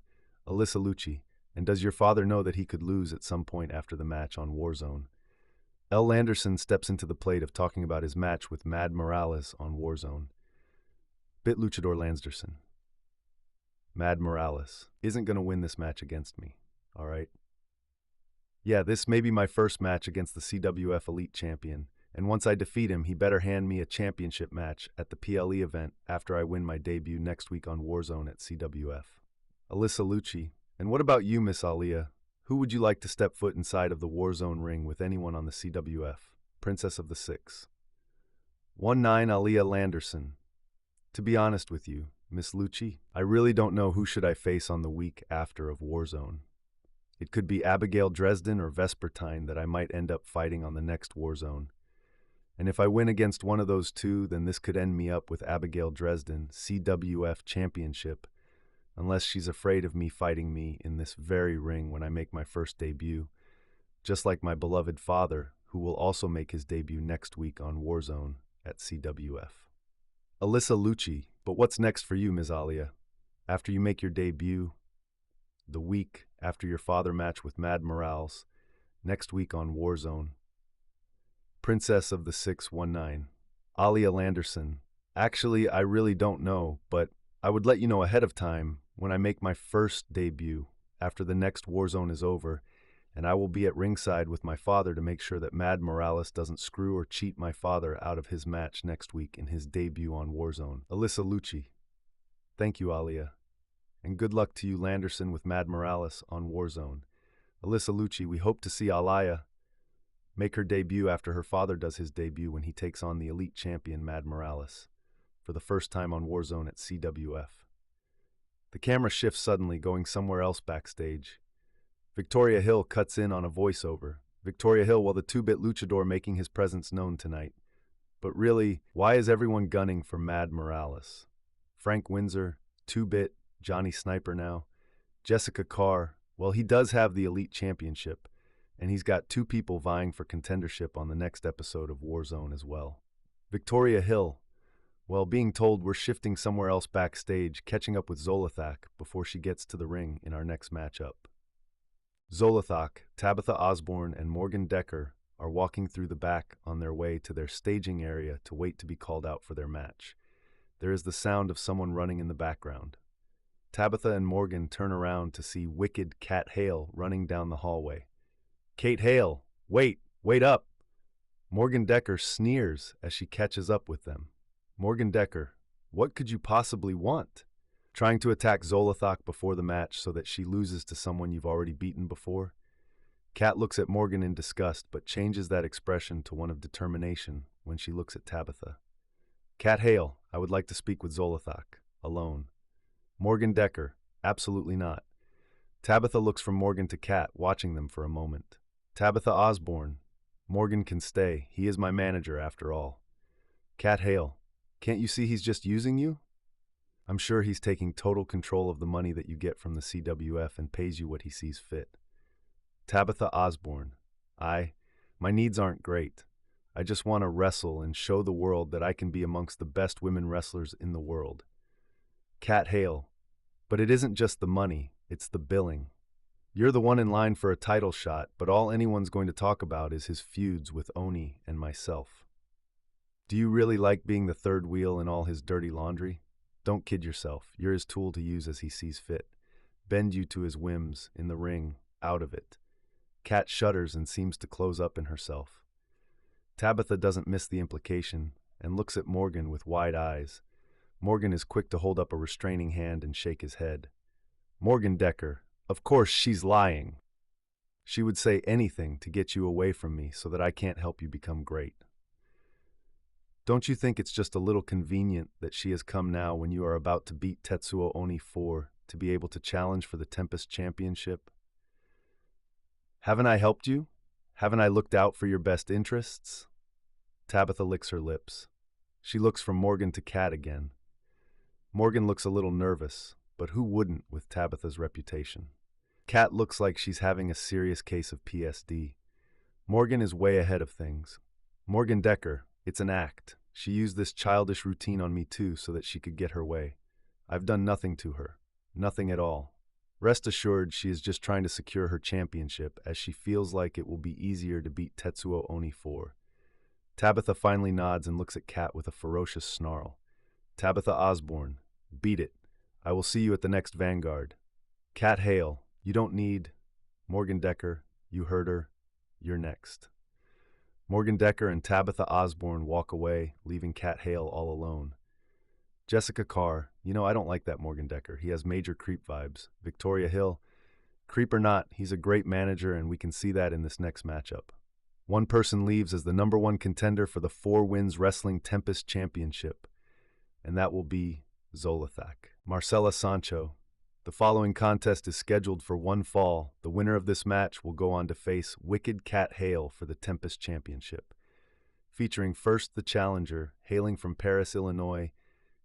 Alyssa Lucci, and does your father know that he could lose at some point after the match on Warzone? L. Landerson steps into the plate of talking about his match with Mad Morales on Warzone. Bit Luchador Landerson. Mad Morales isn't going to win this match against me, all right? Yeah, this may be my first match against the CWF Elite Champion, and once I defeat him, he better hand me a championship match at the PLE event after I win my debut next week on Warzone at CWF. Alyssa Lucci, and what about you, Miss Alia? Who would you like to step foot inside of the Warzone ring with anyone on the CWF? Princess of the 6. 19 Alia Landerson. To be honest with you, Miss Lucci, I really don't know who should I face on the week after of Warzone. It could be Abigail Dresden or Vespertine that I might end up fighting on the next Warzone. And if I win against one of those two, then this could end me up with Abigail Dresden, CWF Championship, unless she's afraid of me fighting me in this very ring when I make my first debut, just like my beloved father, who will also make his debut next week on Warzone at CWF. Alyssa Lucci, but what's next for you, Ms. Alia? After you make your debut, the week after your father match with Mad Morales, next week on Warzone. Princess of the 619, Alia Landerson. Actually, I really don't know, but I would let you know ahead of time when I make my first debut after the next Warzone is over, and I will be at ringside with my father to make sure that Mad Morales doesn't screw or cheat my father out of his match next week in his debut on Warzone. Alyssa Lucci. Thank you, Alia. And good luck to you, Landerson, with Mad Morales on Warzone. Alyssa Lucci, we hope to see Alia make her debut after her father does his debut when he takes on the elite champion Mad Morales for the first time on Warzone at CWF. The camera shifts suddenly, going somewhere else backstage. Victoria Hill cuts in on a voiceover. Victoria Hill, while the 2-bit luchador making his presence known tonight. But really, why is everyone gunning for Mad Morales? Frank Windsor, 2-bit, Johnny Sniper now. Jessica Carr, well, he does have the Elite Championship, and he's got 2 people vying for contendership on the next episode of Warzone as well. Victoria Hill, well, being told we're shifting somewhere else backstage, catching up with Zolothak before she gets to the ring in our next matchup. Zolothak, Tabitha Osborne, and Morgan Decker are walking through the back on their way to their staging area to wait to be called out for their match. There is the sound of someone running in the background. Tabitha and Morgan turn around to see wicked Kat Hale running down the hallway. Kate Hale, wait up! Morgan Decker sneers as she catches up with them. Morgan Decker, what could you possibly want? Trying to attack Zolothak before the match so that she loses to someone you've already beaten before? Kat looks at Morgan in disgust, but changes that expression to one of determination when she looks at Tabitha. Kat Hale, I would like to speak with Zolothak, alone. Morgan Decker, absolutely not. Tabitha looks from Morgan to Kat, watching them for a moment. Tabitha Osborne, Morgan can stay. He is my manager after all. Kat Hale, can't you see he's just using you? I'm sure he's taking total control of the money that you get from the CWF and pays you what he sees fit. Tabitha Osborne, my needs aren't great. I just want to wrestle and show the world that I can be amongst the best women wrestlers in the world. Kat Hale, but it isn't just the money, it's the billing. You're the one in line for a title shot, but all anyone's going to talk about is his feuds with Oni and myself. Do you really like being the third wheel in all his dirty laundry? Don't kid yourself. You're his tool to use as he sees fit. Bend you to his whims, in the ring, out of it. Kat shudders and seems to close up in herself. Tabitha doesn't miss the implication and looks at Morgan with wide eyes. Morgan is quick to hold up a restraining hand and shake his head. Morgan Decker, of course she's lying. She would say anything to get you away from me so that I can't help you become great. Don't you think it's just a little convenient that she has come now when you are about to beat Tetsuo Oni 4 to be able to challenge for the Tempest Championship? Haven't I helped you? Haven't I looked out for your best interests? Tabitha licks her lips. She looks from Morgan to Kat again. Morgan looks a little nervous, but who wouldn't with Tabitha's reputation? Kat looks like she's having a serious case of PSD. Morgan is way ahead of things. Morgan Decker, it's an act. She used this childish routine on me too so that she could get her way. I've done nothing to her. Nothing at all. Rest assured, she is just trying to secure her championship as she feels like it will be easier to beat Tetsuo Oni 4. Tabitha finally nods and looks at Kat with a ferocious snarl. Tabitha Osborne, beat it. I will see you at the next Vanguard. Kat Hale, you don't need... Morgan Decker, you heard her. You're next. Morgan Decker and Tabitha Osborne walk away, leaving Kat Hale all alone. Jessica Carr, I don't like that Morgan Decker. He has major creep vibes. Victoria Hill, creep or not, he's a great manager and we can see that in this next matchup. One person leaves as the #1 contender for the 4 Wins Wrestling Tempest Championship, and that will be Zolothak. Marcela Sancho. The following contest is scheduled for one fall. The winner of this match will go on to face Wicked Kat Hale for the Tempest Championship. Featuring first the challenger, hailing from Paris, Illinois,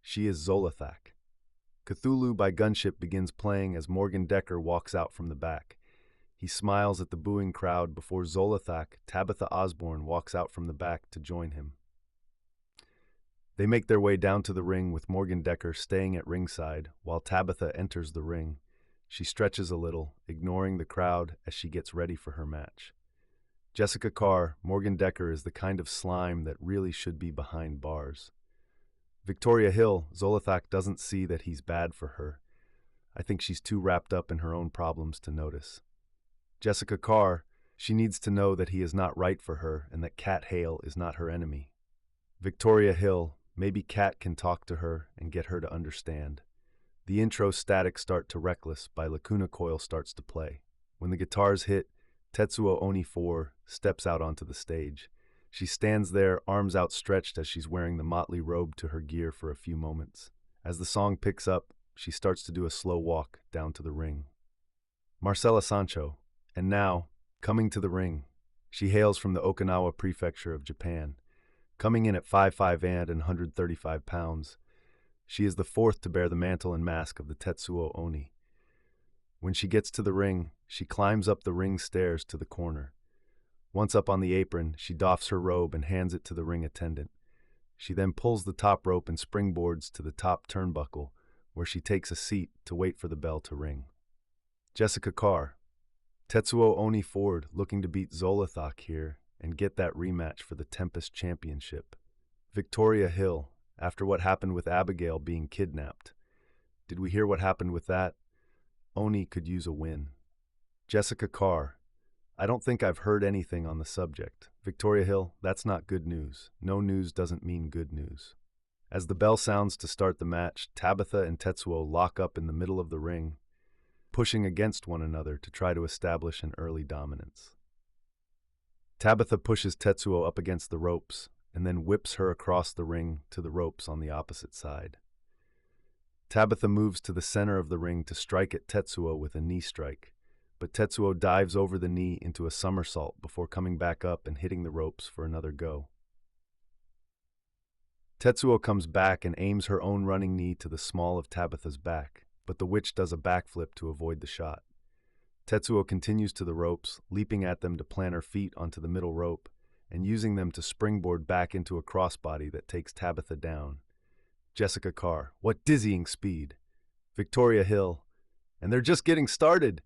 she is Zolothak. Cthulhu by Gunship begins playing as Morgan Decker walks out from the back. He smiles at the booing crowd before Zolothak, Tabitha Osborne, walks out from the back to join him. They make their way down to the ring with Morgan Decker staying at ringside while Tabitha enters the ring. She stretches a little, ignoring the crowd as she gets ready for her match. Jessica Carr, Morgan Decker is the kind of slime that really should be behind bars. Victoria Hill, Zolothak doesn't see that he's bad for her. I think she's too wrapped up in her own problems to notice. Jessica Carr, she needs to know that he is not right for her and that Kat Hale is not her enemy. Victoria Hill, maybe Kat can talk to her and get her to understand. The intro Static Start to Reckless by Lacuna Coil starts to play. When the guitars hit, Tetsuo Oni 4 steps out onto the stage. She stands there, arms outstretched as she's wearing the motley robe to her gear for a few moments. As the song picks up, she starts to do a slow walk down to the ring. Marcela Sancho, and now, coming to the ring. She hails from the Okinawa prefecture of Japan. Coming in at 5'5" and 135 pounds, she is the 4th to bear the mantle and mask of the Tetsuo Oni. When she gets to the ring, she climbs up the ring stairs to the corner. Once up on the apron, she doffs her robe and hands it to the ring attendant. She then pulls the top rope and springboards to the top turnbuckle, where she takes a seat to wait for the bell to ring. Jessica Carr, Tetsuo Oni Ford looking to beat Zolothak here and get that rematch for the Tempest Championship. Victoria Hill, after what happened with Abigail being kidnapped. Did we hear what happened with that? Oni could use a win. Jessica Carr, I don't think I've heard anything on the subject. Victoria Hill, that's not good news. No news doesn't mean good news. As the bell sounds to start the match, Tabitha and Tetsuo lock up in the middle of the ring, pushing against one another to try to establish an early dominance. Tabitha pushes Tetsuo up against the ropes and then whips her across the ring to the ropes on the opposite side. Tabitha moves to the center of the ring to strike at Tetsuo with a knee strike, but Tetsuo dives over the knee into a somersault before coming back up and hitting the ropes for another go. Tetsuo comes back and aims her own running knee to the small of Tabitha's back, but the witch does a backflip to avoid the shot. Tetsuo continues to the ropes, leaping at them to plant her feet onto the middle rope and using them to springboard back into a crossbody that takes Tabitha down. Jessica Carr, what dizzying speed. Victoria Hill, and they're just getting started.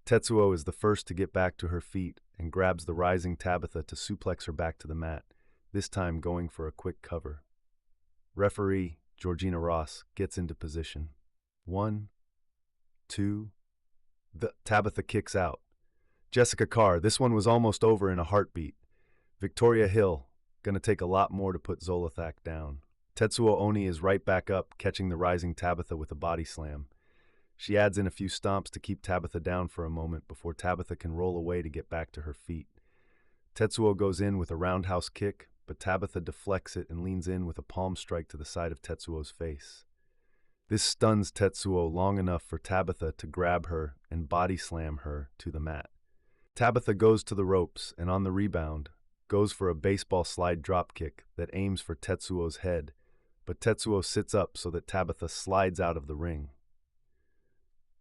Tetsuo is the first to get back to her feet and grabs the rising Tabitha to suplex her back to the mat, this time going for a quick cover. Referee Georgina Ross gets into position. 1, 2, the Tabitha kicks out. Jessica Carr, this one was almost over in a heartbeat. Victoria Hill, gonna take a lot more to put Zolothak down. Tetsuo Oni is right back up, catching the rising Tabitha with a body slam. She adds in a few stomps to keep Tabitha down for a moment before Tabitha can roll away to get back to her feet. Tetsuo goes in with a roundhouse kick, but Tabitha deflects it and leans in with a palm strike to the side of Tetsuo's face. This stuns Tetsuo long enough for Tabitha to grab her and body slam her to the mat. Tabitha goes to the ropes and on the rebound, goes for a baseball slide dropkick that aims for Tetsuo's head, but Tetsuo sits up so that Tabitha slides out of the ring.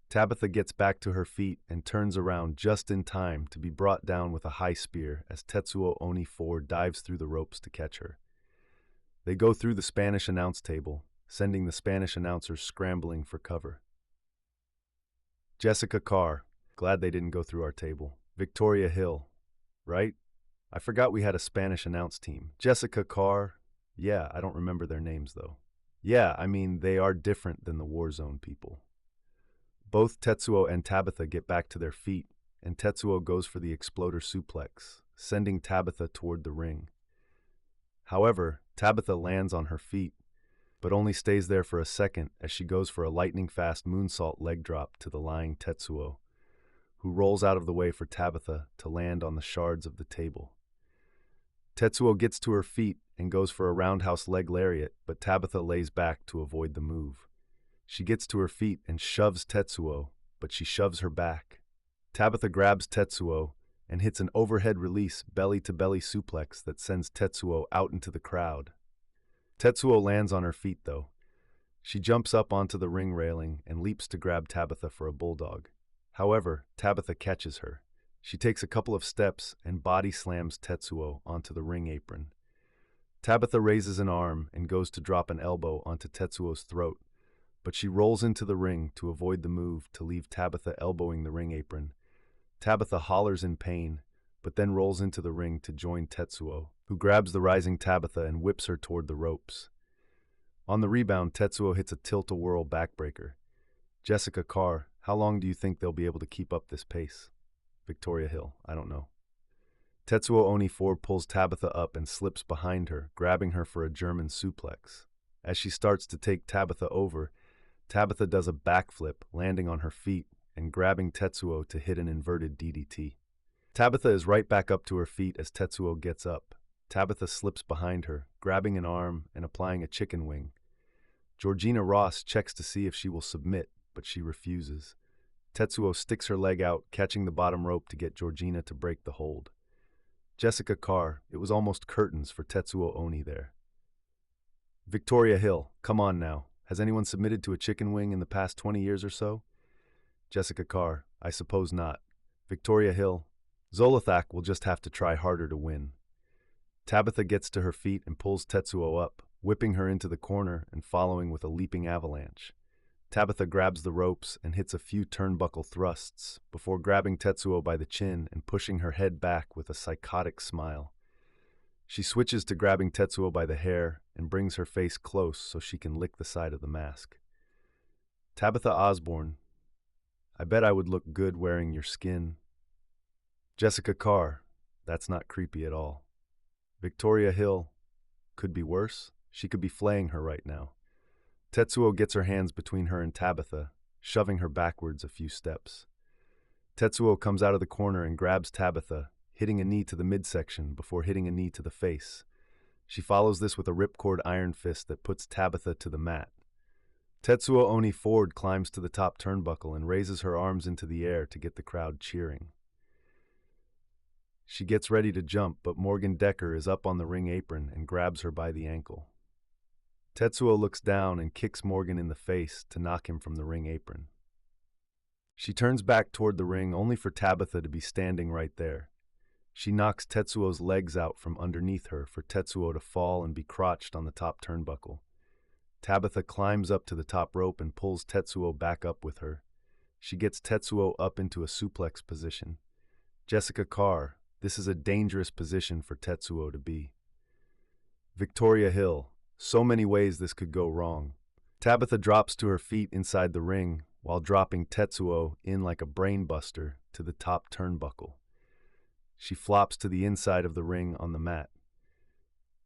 Tabitha gets back to her feet and turns around just in time to be brought down with a high spear as Tetsuo Oni 4 dives through the ropes to catch her. They go through the Spanish announce table, sending the Spanish announcers scrambling for cover. Jessica Carr, glad they didn't go through our table. Victoria Hill, right? I forgot we had a Spanish announce team. Jessica Carr, yeah, I don't remember their names though. Yeah, I mean, they are different than the Warzone people. Both Tetsuo and Tabitha get back to their feet, and Tetsuo goes for the exploder suplex, sending Tabitha toward the ring. However, Tabitha lands on her feet, but only stays there for a second as she goes for a lightning-fast moonsault leg drop to the lying Tetsuo, who rolls out of the way for Tabitha to land on the shards of the table. Tetsuo gets to her feet and goes for a roundhouse leg lariat, but Tabitha lays back to avoid the move. She gets to her feet and shoves Tetsuo, but she shoves her back. Tabitha grabs Tetsuo and hits an overhead release belly-to-belly suplex that sends Tetsuo out into the crowd. Tetsuo lands on her feet, though. She jumps up onto the ring railing and leaps to grab Tabitha for a bulldog. However, Tabitha catches her. She takes a couple of steps and body slams Tetsuo onto the ring apron. Tabitha raises an arm and goes to drop an elbow onto Tetsuo's throat, but she rolls into the ring to avoid the move to leave Tabitha elbowing the ring apron. Tabitha hollers in pain, but then rolls into the ring to join Tetsuo, who grabs the rising Tabitha and whips her toward the ropes. On the rebound, Tetsuo hits a tilt-a-whirl backbreaker. Jessica Carr, how long do you think they'll be able to keep up this pace? Victoria Hill, I don't know. Tetsuo Oni 4 pulls Tabitha up and slips behind her, grabbing her for a German suplex. As she starts to take Tabitha over, Tabitha does a backflip, landing on her feet and grabbing Tetsuo to hit an inverted DDT. Tabitha is right back up to her feet as Tetsuo gets up. Tabitha slips behind her, grabbing an arm and applying a chicken wing. Georgina Ross checks to see if she will submit, but she refuses. Tetsuo sticks her leg out, catching the bottom rope to get Georgina to break the hold. Jessica Carr, it was almost curtains for Tetsuo Oni there. Victoria Hill, come on now. Has anyone submitted to a chicken wing in the past 20 years or so? Jessica Carr, I suppose not. Victoria Hill, Zolothak will just have to try harder to win. Tabitha gets to her feet and pulls Tetsuo up, whipping her into the corner and following with a leaping avalanche. Tabitha grabs the ropes and hits a few turnbuckle thrusts before grabbing Tetsuo by the chin and pushing her head back with a psychotic smile. She switches to grabbing Tetsuo by the hair and brings her face close so she can lick the side of the mask. Tabitha Osborne, I bet I would look good wearing your skin. Jessica Carr, that's not creepy at all. Victoria Hill, could be worse. She could be flaying her right now. Tetsuo gets her hands between her and Tabitha, shoving her backwards a few steps. Tetsuo comes out of the corner and grabs Tabitha, hitting a knee to the midsection before hitting a knee to the face. She follows this with a ripcord iron fist that puts Tabitha to the mat. Tetsuo Oni Ford climbs to the top turnbuckle and raises her arms into the air to get the crowd cheering. She gets ready to jump, but Morgan Decker is up on the ring apron and grabs her by the ankle. Tetsuo looks down and kicks Morgan in the face to knock him from the ring apron. She turns back toward the ring only for Tabitha to be standing right there. She knocks Tetsuo's legs out from underneath her for Tetsuo to fall and be crotched on the top turnbuckle. Tabitha climbs up to the top rope and pulls Tetsuo back up with her. She gets Tetsuo up into a suplex position. Jessica Carr, this is a dangerous position for Tetsuo to be. Victoria Hill, so many ways this could go wrong. Tabitha drops to her feet inside the ring while dropping Tetsuo in like a brainbuster to the top turnbuckle. She flops to the inside of the ring on the mat.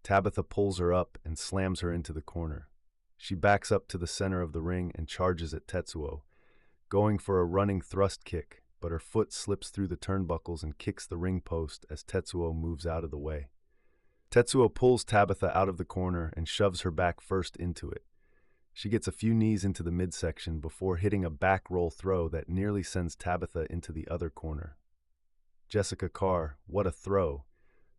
Tabitha pulls her up and slams her into the corner. She backs up to the center of the ring and charges at Tetsuo, going for a running thrust kick, but her foot slips through the turnbuckles and kicks the ring post as Tetsuo moves out of the way. Tetsuo pulls Tabitha out of the corner and shoves her back first into it. She gets a few knees into the midsection before hitting a back roll throw that nearly sends Tabitha into the other corner. Jessica Carr, what a throw.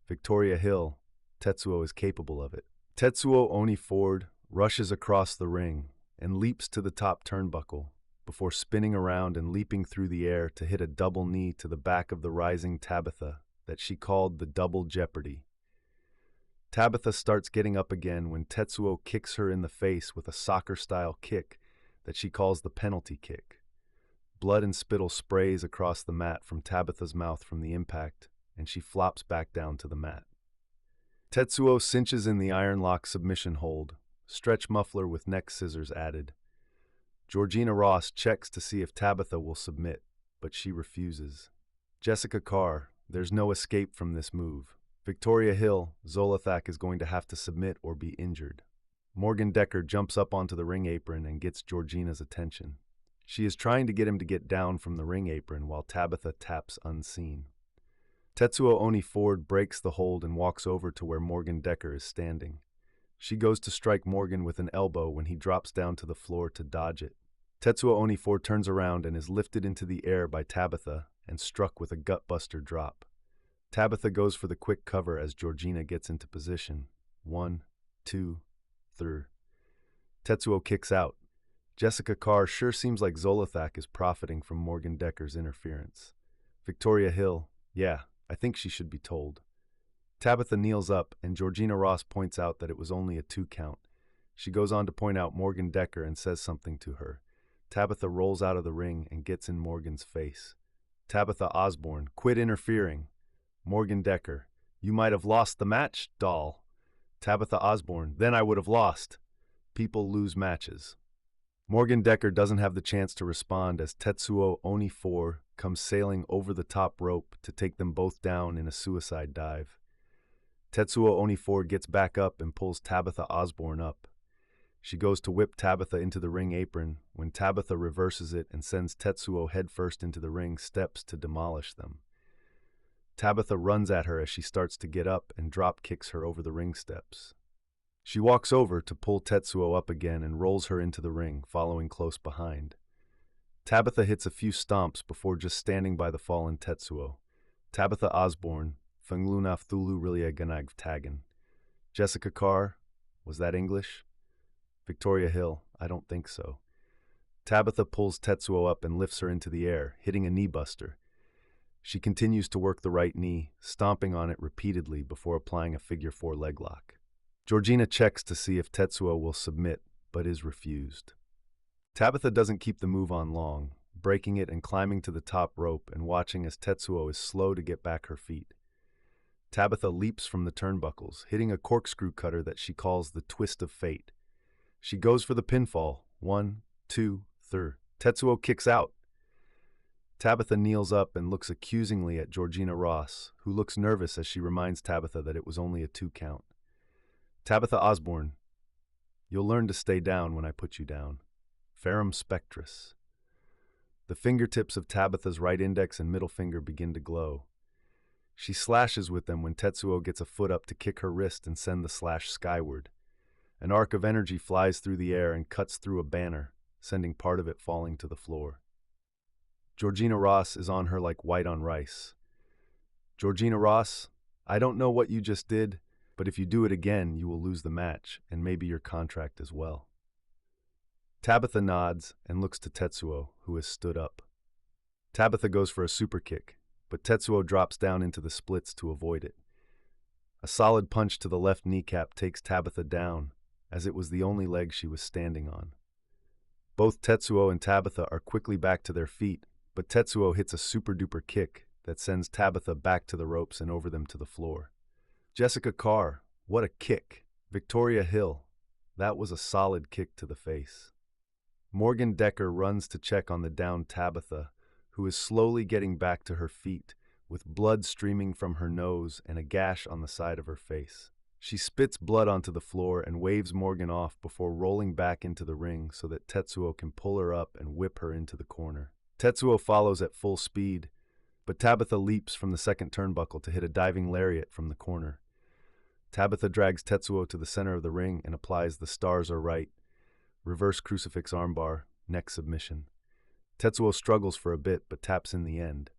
Victoria Hill, Tetsuo is capable of it. Tetsuo Oni Ford rushes across the ring and leaps to the top turnbuckle before spinning around and leaping through the air to hit a double knee to the back of the rising Tabitha that she called the double jeopardy. Tabitha starts getting up again when Tetsuo kicks her in the face with a soccer-style kick that she calls the penalty kick. Blood and spittle sprays across the mat from Tabitha's mouth from the impact, and she flops back down to the mat. Tetsuo cinches in the iron lock submission hold, stretch muffler with neck scissors added. Georgina Ross checks to see if Tabitha will submit, but she refuses. Jessica Carr, there's no escape from this move. Victoria Hill, Zolothak is going to have to submit or be injured. Morgan Decker jumps up onto the ring apron and gets Georgina's attention. She is trying to get him to get down from the ring apron while Tabitha taps unseen. Tetsuo Oni Ford breaks the hold and walks over to where Morgan Decker is standing. She goes to strike Morgan with an elbow when he drops down to the floor to dodge it. Tetsuo Oni Ford turns around and is lifted into the air by Tabitha and struck with a gutbuster drop. Tabitha goes for the quick cover as Georgina gets into position. 1, 2, 3. Tetsuo kicks out. Jessica Carr sure seems like Zolothak is profiting from Morgan Decker's interference. Victoria Hill, yeah, I think she should be told. Tabitha kneels up and Georgina Ross points out that it was only a 2 count. She goes on to point out Morgan Decker and says something to her. Tabitha rolls out of the ring and gets in Morgan's face. Tabitha Osborne, quit interfering. Morgan Decker, you might have lost the match, doll. Tabitha Osborne, then I would have lost. People lose matches. Morgan Decker doesn't have the chance to respond as Tetsuo Oni 4 comes sailing over the top rope to take them both down in a suicide dive. Tetsuo Oni 4 gets back up and pulls Tabitha Osborne up. She goes to whip Tabitha into the ring apron when Tabitha reverses it and sends Tetsuo headfirst into the ring steps to demolish them. Tabitha runs at her as she starts to get up and drop kicks her over the ring steps. She walks over to pull Tetsuo up again and rolls her into the ring, following close behind. Tabitha hits a few stomps before just standing by the fallen Tetsuo. Tabitha Osborne, Fanglunaf Thulu Rilia Ganag Tagan. Jessica Carr, was that English? Victoria Hill, I don't think so. Tabitha pulls Tetsuo up and lifts her into the air, hitting a knee buster. She continues to work the right knee, stomping on it repeatedly before applying a figure 4 leg lock. Georgina checks to see if Tetsuo will submit, but is refused. Tabitha doesn't keep the move on long, breaking it and climbing to the top rope and watching as Tetsuo is slow to get back her feet. Tabitha leaps from the turnbuckles, hitting a corkscrew cutter that she calls the twist of fate. She goes for the pinfall. 1, 2, 3. Tetsuo kicks out. Tabitha kneels up and looks accusingly at Georgina Ross, who looks nervous as she reminds Tabitha that it was only a 2 count. Tabitha Osborne, you'll learn to stay down when I put you down. Ferrum Spectris. The fingertips of Tabitha's right index and middle finger begin to glow. She slashes with them when Tetsuo gets a foot up to kick her wrist and send the slash skyward. An arc of energy flies through the air and cuts through a banner, sending part of it falling to the floor. Georgina Ross is on her like white on rice. Georgina Ross, I don't know what you just did, but if you do it again, you will lose the match, and maybe your contract as well. Tabitha nods and looks to Tetsuo, who has stood up. Tabitha goes for a super kick, but Tetsuo drops down into the splits to avoid it. A solid punch to the left kneecap takes Tabitha down, as it was the only leg she was standing on. Both Tetsuo and Tabitha are quickly back to their feet, but Tetsuo hits a super-duper kick that sends Tabitha back to the ropes and over them to the floor. Jessica Carr, what a kick. Victoria Hill, that was a solid kick to the face. Morgan Decker runs to check on the downed Tabitha, who is slowly getting back to her feet, with blood streaming from her nose and a gash on the side of her face. She spits blood onto the floor and waves Morgan off before rolling back into the ring so that Tetsuo can pull her up and whip her into the corner. Tetsuo follows at full speed, but Tabitha leaps from the second turnbuckle to hit a diving lariat from the corner. Tabitha drags Tetsuo to the center of the ring and applies the stars are right, reverse crucifix armbar, neck submission. Tetsuo struggles for a bit but taps in the end.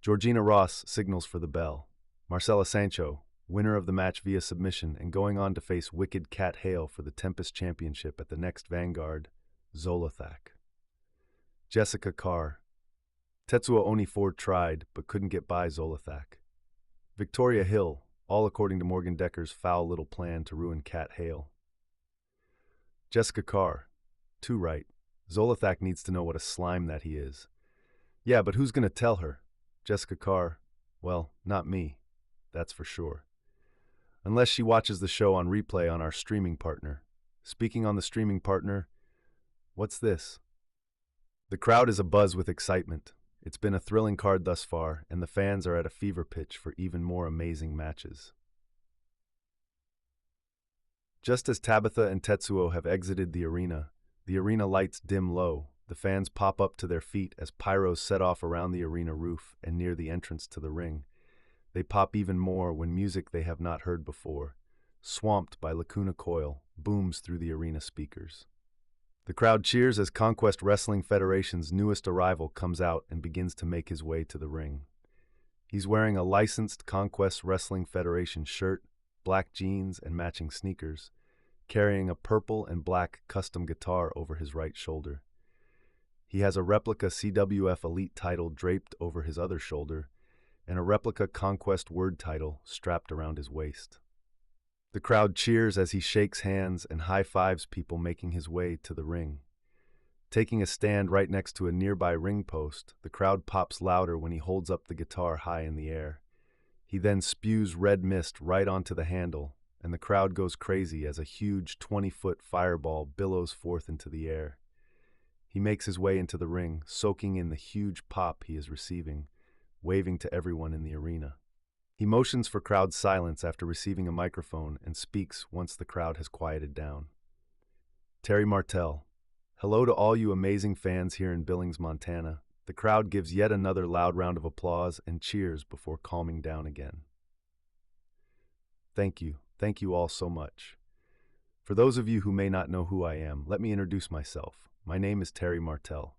Georgina Ross signals for the bell. Marcela Sancho, winner of the match via submission and going on to face Wicked Cat Hale for the Tempest Championship at the next Vanguard, Zolothak. Jessica Carr. Tetsuo Oniford tried but couldn't get by Zolothak. Victoria Hill, all according to Morgan Decker's foul little plan to ruin Cat Hale. Jessica Carr. Too right. Zolothak needs to know what a slime that he is. Yeah, but who's going to tell her? Jessica Carr. Well, not me. That's for sure. Unless she watches the show on replay on our streaming partner. Speaking on the streaming partner, what's this? The crowd is abuzz with excitement. It's been a thrilling card thus far, and the fans are at a fever pitch for even more amazing matches. Just as Tabitha and Tetsuo have exited the arena lights dim low. The fans pop up to their feet as pyros set off around the arena roof and near the entrance to the ring. They pop even more when music they have not heard before, swamped by Lacuna Coil, booms through the arena speakers. The crowd cheers as Conquest Wrestling Federation's newest arrival comes out and begins to make his way to the ring. He's wearing a licensed Conquest Wrestling Federation shirt, black jeans, and matching sneakers, carrying a purple and black custom guitar over his right shoulder. He has a replica CWF Elite title draped over his other shoulder, and a replica Conquest Word title strapped around his waist. The crowd cheers as he shakes hands and high-fives people making his way to the ring. Taking a stand right next to a nearby ring post, the crowd pops louder when he holds up the guitar high in the air. He then spews red mist right onto the handle, and the crowd goes crazy as a huge 20-foot fireball billows forth into the air. He makes his way into the ring, soaking in the huge pop he is receiving, waving to everyone in the arena. He motions for crowd silence after receiving a microphone and speaks once the crowd has quieted down. Terry Martell. Hello to all you amazing fans here in Billings, Montana. The crowd gives yet another loud round of applause and cheers before calming down again. Thank you all so much. For those of you who may not know who I am, let me introduce myself. My name is Terry Martell.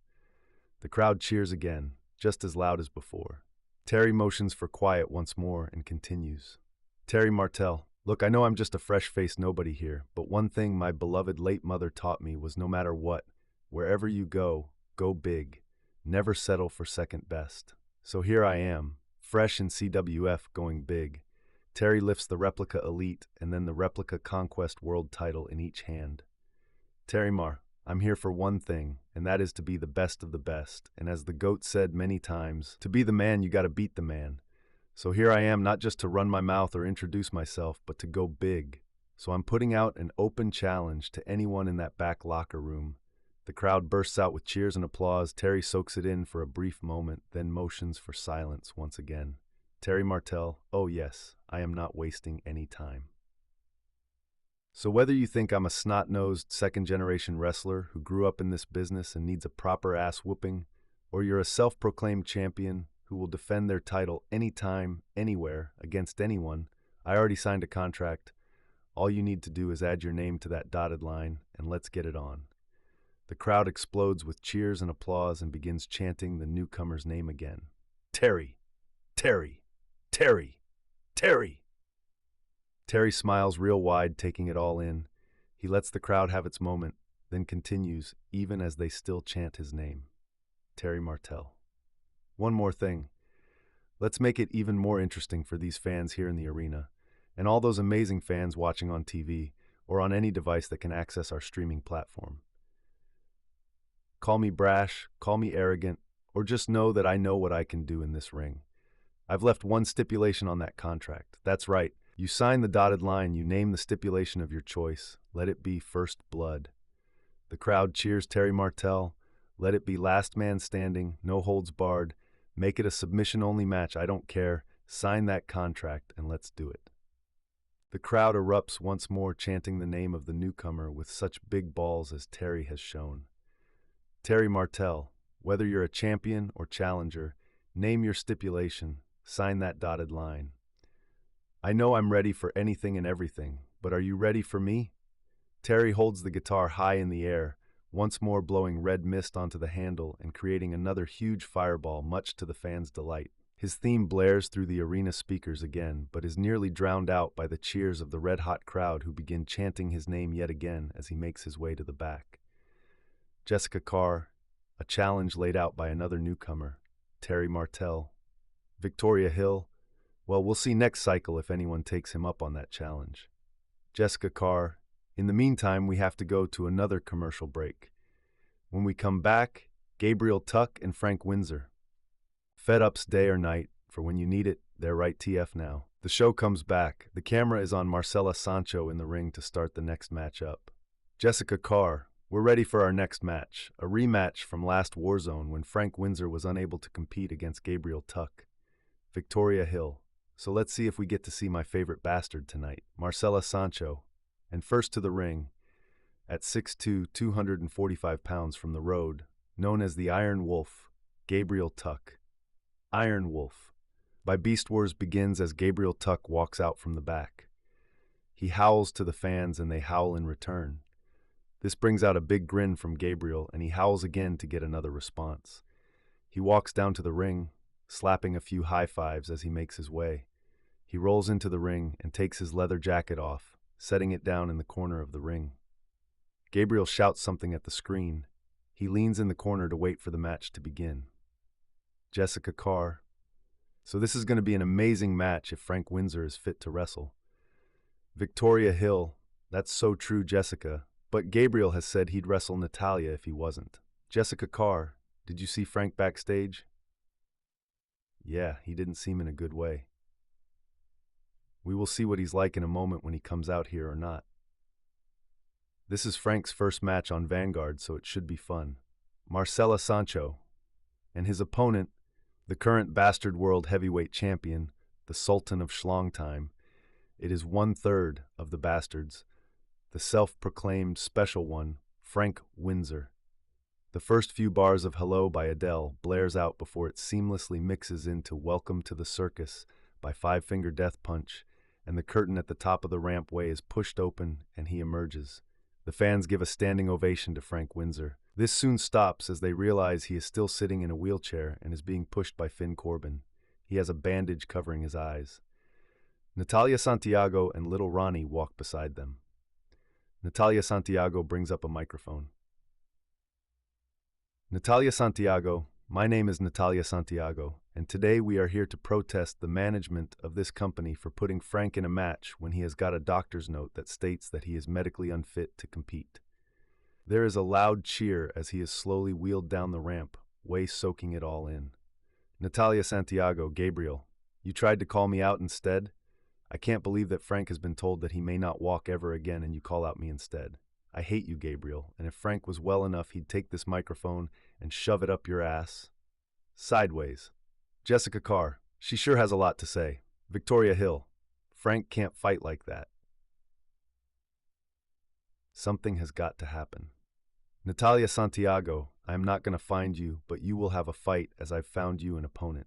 The crowd cheers again, just as loud as before. Terry motions for quiet once more and continues. Terry Martell. Look, I know I'm just a fresh-faced nobody here, but one thing my beloved late mother taught me was no matter what, wherever you go, go big. Never settle for second best. So here I am, fresh in CWF going big. Terry lifts the replica Elite and then the replica Conquest World title in each hand. Terry Mar, I'm here for one thing, and that is to be the best of the best. And as the GOAT said many times, to be the man, you gotta beat the man. So here I am, not just to run my mouth or introduce myself, but to go big. So I'm putting out an open challenge to anyone in that back locker room. The crowd bursts out with cheers and applause. Terry soaks it in for a brief moment, then motions for silence once again. Terry Martell, oh yes, I am not wasting any time. So whether you think I'm a snot-nosed second-generation wrestler who grew up in this business and needs a proper ass whooping, or you're a self-proclaimed champion who will defend their title anytime, anywhere, against anyone, I already signed a contract. All you need to do is add your name to that dotted line, and let's get it on. The crowd explodes with cheers and applause and begins chanting the newcomer's name again. Terry! Terry! Terry! Terry! Terry smiles real wide, taking it all in. He lets the crowd have its moment, then continues, even as they still chant his name. Terry Martell. One more thing. Let's make it even more interesting for these fans here in the arena, and all those amazing fans watching on TV or on any device that can access our streaming platform. Call me brash, call me arrogant, or just know that I know what I can do in this ring. I've left one stipulation on that contract. That's right. You sign the dotted line, you name the stipulation of your choice. Let it be first blood. The crowd cheers Terry Martell. Let it be last man standing, no holds barred. Make it a submission-only match, I don't care. Sign that contract and let's do it. The crowd erupts once more, chanting the name of the newcomer with such big balls as Terry has shown. Terry Martell, whether you're a champion or challenger, name your stipulation, sign that dotted line. I know I'm ready for anything and everything, but are you ready for me? Terry holds the guitar high in the air, once more blowing red mist onto the handle and creating another huge fireball, much to the fans' delight. His theme blares through the arena speakers again, but is nearly drowned out by the cheers of the red-hot crowd who begin chanting his name yet again as he makes his way to the back. Jessica Carr, a challenge laid out by another newcomer, Terry Martell. Victoria Hill, well, we'll see next cycle if anyone takes him up on that challenge. Jessica Carr, in the meantime, we have to go to another commercial break. When we come back, Gabriel Tuck and Frank Windsor. Fed ups day or night, for when you need it, they're right TF now. The show comes back. The camera is on Marcela Sancho in the ring to start the next matchup. Jessica Carr, we're ready for our next match, a rematch from last Warzone when Frank Windsor was unable to compete against Gabriel Tuck. Victoria Hill, so let's see if we get to see my favorite bastard tonight, Marcela Sancho. And first to the ring, at 6'2", 245 pounds from the road, known as the Iron Wolf, Gabriel Tuck. Iron Wolf. By Beast Wars begins as Gabriel Tuck walks out from the back. He howls to the fans and they howl in return. This brings out a big grin from Gabriel and he howls again to get another response. He walks down to the ring, slapping a few high fives as he makes his way. He rolls into the ring and takes his leather jacket off, setting it down in the corner of the ring. Gabriel shouts something at the screen. He leans in the corner to wait for the match to begin. Jessica Carr. So this is going to be an amazing match if Frank Windsor is fit to wrestle. Victoria Hill. That's so true, Jessica. But Gabriel has said he'd wrestle Natalia if he wasn't. Jessica Carr. Did you see Frank backstage? Yeah, he didn't seem in a good way. We will see what he's like in a moment when he comes out here or not. This is Frank's first match on Vanguard, so it should be fun. Marcela Sancho. And his opponent, the current Bastard World Heavyweight Champion, the Sultan of Schlong Time. It is 1/3 of the Bastards, the self-proclaimed special one, Frank Windsor. The first few bars of Hello by Adele blares out before it seamlessly mixes into Welcome to the Circus by Five Finger Death Punch, and the curtain at the top of the rampway is pushed open and he emerges. The fans give a standing ovation to Frank Windsor. This soon stops as they realize he is still sitting in a wheelchair and is being pushed by Finn Corbin. He has a bandage covering his eyes. Natalia Santiago and Little Ronnie walk beside them. Natalia Santiago brings up a microphone. Natalia Santiago, my name is Natalia Santiago, and today we are here to protest the management of this company for putting Frank in a match when he has got a doctor's note that states that he is medically unfit to compete. There is a loud cheer as he is slowly wheeled down the ramp, Way soaking it all in. Natalia Santiago, Gabriel, you tried to call me out instead? I can't believe that Frank has been told that he may not walk ever again and you call out me instead. I hate you, Gabriel, and if Frank was well enough, he'd take this microphone and shove it up your ass. Sideways. Jessica Carr, she sure has a lot to say. Victoria Hill, Frank can't fight like that. Something has got to happen. Natalia Santiago, I am not going to find you, but you will have a fight as I've found you an opponent.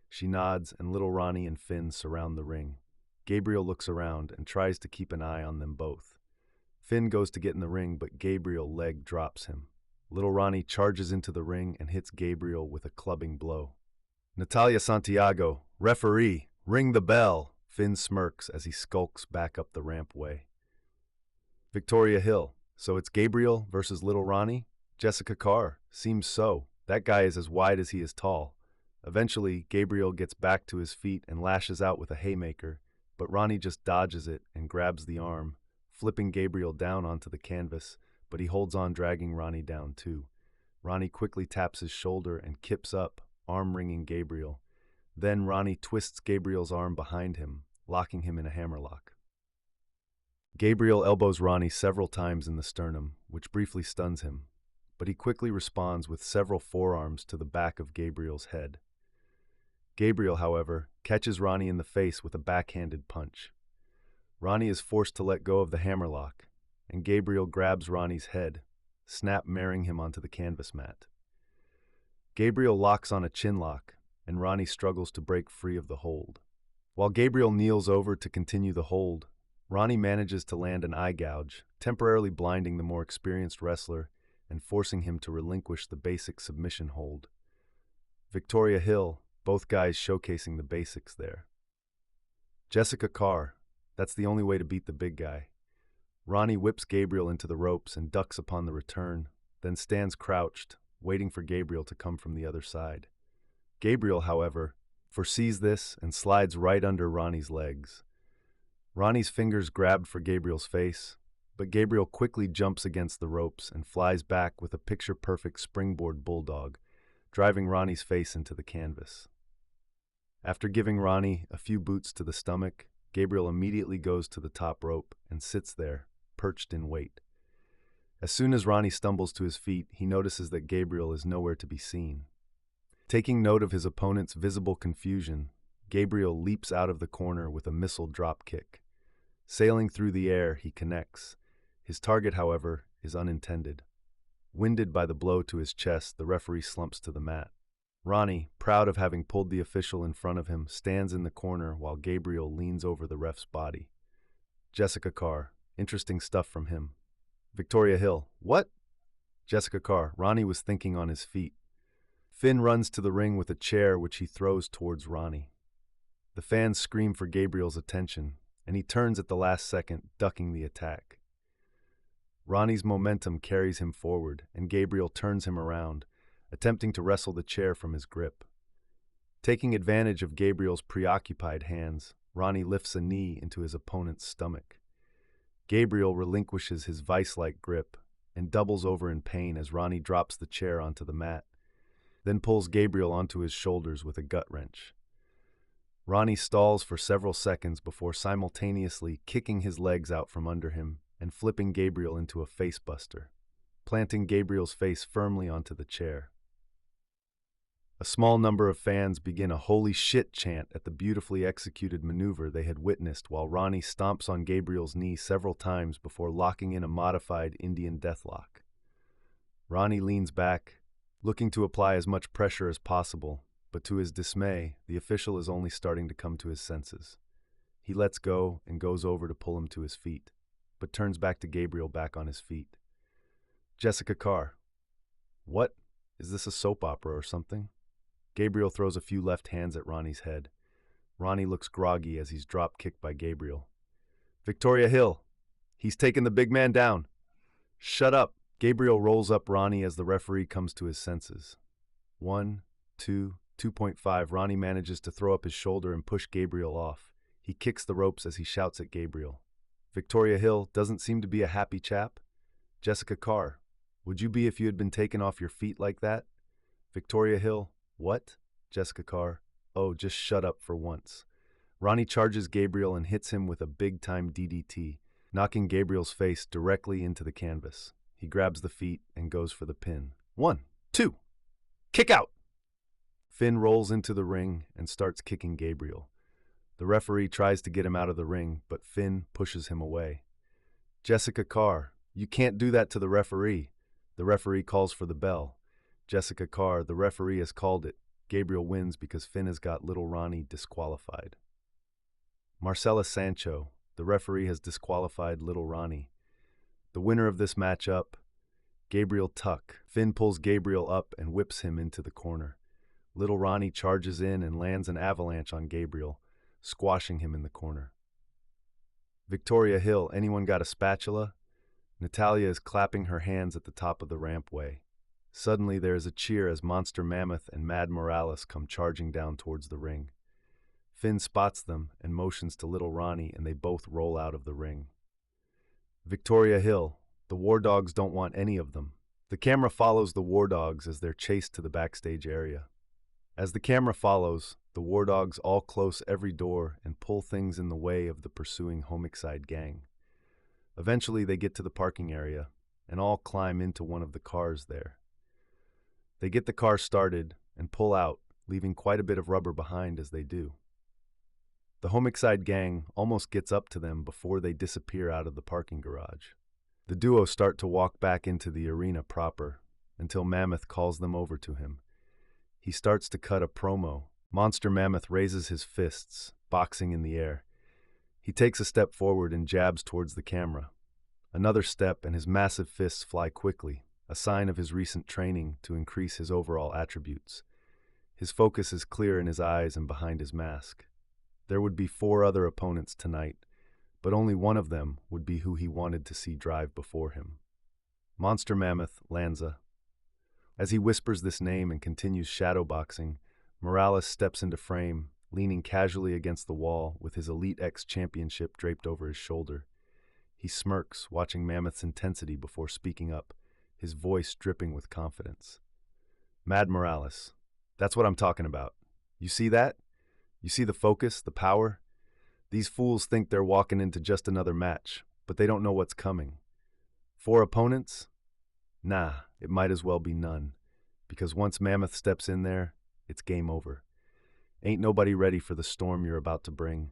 She nods, and Little Ronnie and Finn surround the ring. Gabriel looks around and tries to keep an eye on them both. Finn goes to get in the ring, but Gabriel leg drops him. Little Ronnie charges into the ring and hits Gabriel with a clubbing blow. Natalia Santiago, referee, ring the bell. Finn smirks as he skulks back up the rampway. Victoria Hill, so it's Gabriel versus Little Ronnie? Jessica Carr, seems so. That guy is as wide as he is tall. Eventually, Gabriel gets back to his feet and lashes out with a haymaker, but Ronnie just dodges it and grabs the arm, flipping Gabriel down onto the canvas, but he holds on, dragging Ronnie down too. Ronnie quickly taps his shoulder and kips up, arm-wringing Gabriel. Then Ronnie twists Gabriel's arm behind him, locking him in a hammerlock. Gabriel elbows Ronnie several times in the sternum, which briefly stuns him, but he quickly responds with several forearms to the back of Gabriel's head. Gabriel, however, catches Ronnie in the face with a backhanded punch. Ronnie is forced to let go of the hammerlock, and Gabriel grabs Ronnie's head, snap-maring him onto the canvas mat. Gabriel locks on a chin lock, and Ronnie struggles to break free of the hold. While Gabriel kneels over to continue the hold, Ronnie manages to land an eye gouge, temporarily blinding the more experienced wrestler and forcing him to relinquish the basic submission hold. Victoria Hill, both guys showcasing the basics there. Jessica Carr, that's the only way to beat the big guy. Ronnie whips Gabriel into the ropes and ducks upon the return, then stands crouched, waiting for Gabriel to come from the other side. Gabriel, however, foresees this and slides right under Ronnie's legs. Ronnie's fingers grabbed for Gabriel's face, but Gabriel quickly jumps against the ropes and flies back with a picture-perfect springboard bulldog, driving Ronnie's face into the canvas. After giving Ronnie a few boots to the stomach, Gabriel immediately goes to the top rope and sits there, perched in wait. As soon as Ronnie stumbles to his feet, he notices that Gabriel is nowhere to be seen. Taking note of his opponent's visible confusion, Gabriel leaps out of the corner with a missile drop kick. Sailing through the air, he connects. His target, however, is unintended. Winded by the blow to his chest, the referee slumps to the mat. Ronnie, proud of having pulled the official in front of him, stands in the corner while Gabriel leans over the ref's body. Jessica Carr, interesting stuff from him. Victoria Hill, what? Jessica Carr, Ronnie was thinking on his feet. Finn runs to the ring with a chair which he throws towards Ronnie. The fans scream for Gabriel's attention, and he turns at the last second, ducking the attack. Ronnie's momentum carries him forward, and Gabriel turns him around, attempting to wrestle the chair from his grip. Taking advantage of Gabriel's preoccupied hands, Ronnie lifts a knee into his opponent's stomach. Gabriel relinquishes his vice-like grip and doubles over in pain as Ronnie drops the chair onto the mat, then pulls Gabriel onto his shoulders with a gut wrench. Ronnie stalls for several seconds before simultaneously kicking his legs out from under him and flipping Gabriel into a facebuster, planting Gabriel's face firmly onto the chair. A small number of fans begin a "holy shit" chant at the beautifully executed maneuver they had witnessed while Ronnie stomps on Gabriel's knee several times before locking in a modified Indian deathlock. Ronnie leans back, looking to apply as much pressure as possible, but to his dismay, the official is only starting to come to his senses. He lets go and goes over to pull him to his feet, but turns back to Gabriel back on his feet. Jessica Carr. What? Is this a soap opera or something? Gabriel throws a few left hands at Ronnie's head. Ronnie looks groggy as he's drop-kicked by Gabriel. Victoria Hill. He's taken the big man down. Shut up. Gabriel rolls up Ronnie as the referee comes to his senses. 1, 2, 2.5. Ronnie manages to throw up his shoulder and push Gabriel off. He kicks the ropes as he shouts at Gabriel. Victoria Hill doesn't seem to be a happy chap. Jessica Carr. Would you be if you had been taken off your feet like that? Victoria Hill. What? Jessica Carr. Oh, just shut up for once. Ronnie charges Gabriel and hits him with a big-time DDT, knocking Gabriel's face directly into the canvas. He grabs the feet and goes for the pin. 1, 2. Kick out! Finn rolls into the ring and starts kicking Gabriel. The referee tries to get him out of the ring, but Finn pushes him away. Jessica Carr, you can't do that to the referee. The referee calls for the bell. Jessica Carr, the referee has called it. Gabriel wins because Finn has got little Ronnie disqualified. Marcela Sancho, the referee has disqualified little Ronnie. The winner of this matchup, Gabriel Tuck. Finn pulls Gabriel up and whips him into the corner. Little Ronnie charges in and lands an avalanche on Gabriel, squashing him in the corner. Victoria Hill, anyone got a spatula? Natalia is clapping her hands at the top of the rampway. Suddenly there is a cheer as Monster Mammoth and Mad Morales come charging down towards the ring. Finn spots them and motions to little Ronnie, and they both roll out of the ring. Victoria Hill, the War Dogs don't want any of them. The camera follows the war dogs as they're chased to the backstage area. As the camera follows, the war dogs all close every door and pull things in the way of the pursuing homicide gang. Eventually, they get to the parking area and all climb into one of the cars there. They get the car started and pull out, leaving quite a bit of rubber behind as they do. The homicide gang almost gets up to them before they disappear out of the parking garage. The duo start to walk back into the arena proper until Mammoth calls them over to him. He starts to cut a promo. Monster Mammoth raises his fists, boxing in the air. He takes a step forward and jabs towards the camera. Another step and his massive fists fly quickly, a sign of his recent training to increase his overall attributes. His focus is clear in his eyes and behind his mask. There would be 4 other opponents tonight, but only one of them would be who he wanted to see drive before him. Monster Mammoth Lanza. As he whispers this name and continues shadowboxing, Morales steps into frame, leaning casually against the wall with his Elite X championship draped over his shoulder. He smirks, watching Mammoth's intensity before speaking up, his voice dripping with confidence. Mad Morales. That's what I'm talking about. You see that? You see the focus, the power? These fools think they're walking into just another match, but they don't know what's coming. 4 opponents? Nah, it might as well be none, because once Mammoth steps in there, it's game over. Ain't nobody ready for the storm you're about to bring.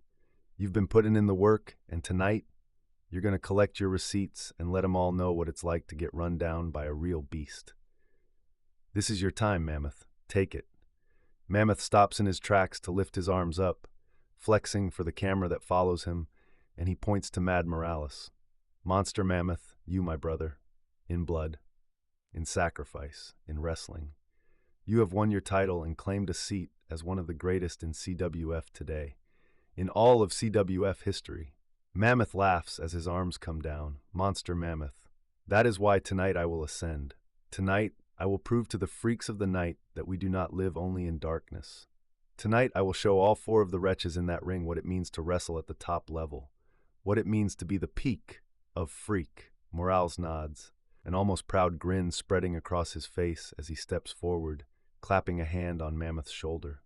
You've been putting in the work, and tonight, you're going to collect your receipts and let them all know what it's like to get run down by a real beast. This is your time, Mammoth. Take it. Mammoth stops in his tracks to lift his arms up, flexing for the camera that follows him, and he points to Mad Morales. Monster Mammoth, you, my brother, in blood, in sacrifice, in wrestling. You have won your title and claimed a seat as one of the greatest in CWF today, in all of CWF history. Mammoth laughs as his arms come down. Monster Mammoth. That is why tonight I will ascend. Tonight I will prove to the freaks of the night that we do not live only in darkness. Tonight I will show all 4 of the wretches in that ring what it means to wrestle at the top level, what it means to be the peak of freak. Morales nods, an almost proud grin spreading across his face as he steps forward, clapping a hand on Mammoth's shoulder.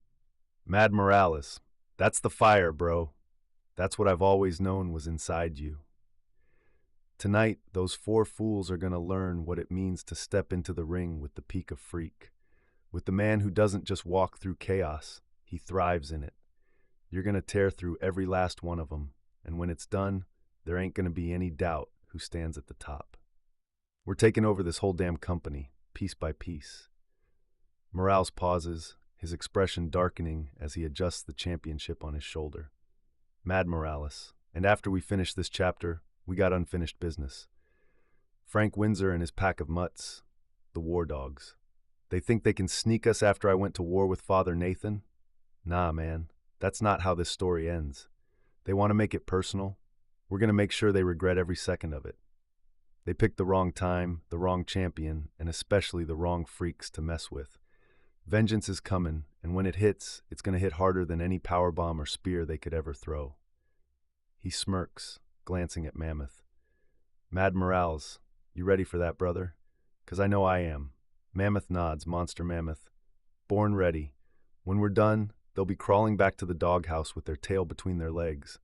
Mad Morales, that's the fire, bro. That's what I've always known was inside you. Tonight, those 4 fools are going to learn what it means to step into the ring with the peak of freak, with the man who doesn't just walk through chaos, he thrives in it. You're going to tear through every last one of them, and when it's done, there ain't going to be any doubt who stands at the top. We're taking over this whole damn company, piece by piece. Morales pauses, his expression darkening as he adjusts the championship on his shoulder. Mad Morales, and after we finish this chapter, we got unfinished business. Frank Windsor and his pack of mutts, the War Dogs. They think they can sneak us after I went to war with Father Nathan? Nah, man, that's not how this story ends. They want to make it personal. We're going to make sure they regret every second of it. They picked the wrong time, the wrong champion, and especially the wrong freaks to mess with. Vengeance is coming, and when it hits, it's going to hit harder than any powerbomb or spear they could ever throw. He smirks, glancing at Mammoth. Mad Morales, you ready for that, brother? 'Cause I know I am. Mammoth nods. Monster Mammoth. Born ready. When we're done, they'll be crawling back to the doghouse with their tail between their legs.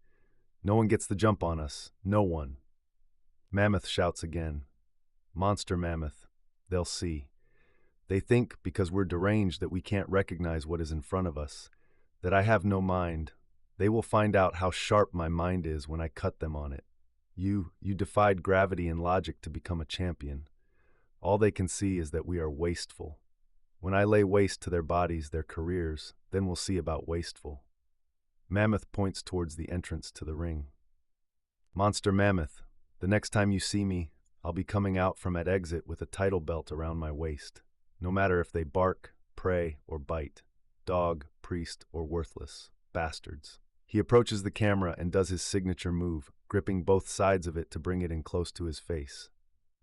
No one gets the jump on us. No one. Mammoth shouts again. Monster Mammoth. They'll see. They think because we're deranged that we can't recognize what is in front of us, that I have no mind. They will find out how sharp my mind is when I cut them on it. You defied gravity and logic to become a champion. All they can see is that we are wasteful. When I lay waste to their bodies, their careers, then we'll see about wasteful. Mammoth points towards the entrance to the ring. Monster Mammoth, the next time you see me, I'll be coming out from at exit with a title belt around my waist. No matter if they bark, pray, or bite, dog, priest, or worthless, bastards. He approaches the camera and does his signature move, gripping both sides of it to bring it in close to his face.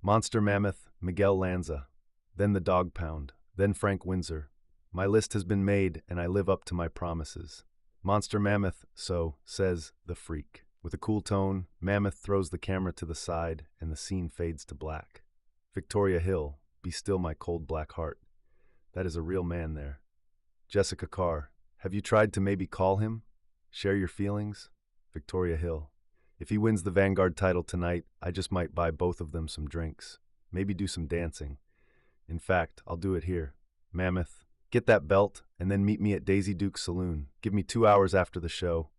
Monster Mammoth, Miguel Lanza, then the Dog Pound, then Frank Windsor. My list has been made and I live up to my promises. Monster Mammoth, so, says the freak. With a cool tone, Mammoth throws the camera to the side and the scene fades to black. Victoria Hill, be still my cold black heart. That is a real man there. Jessica Carr, have you tried to maybe call him? Share your feelings? Victoria Hill, if he wins the Vanguard title tonight, I just might buy both of them some drinks. Maybe do some dancing. In fact, I'll do it here. Mammoth, get that belt and then meet me at Daisy Duke's saloon. Give me 2 hours after the show.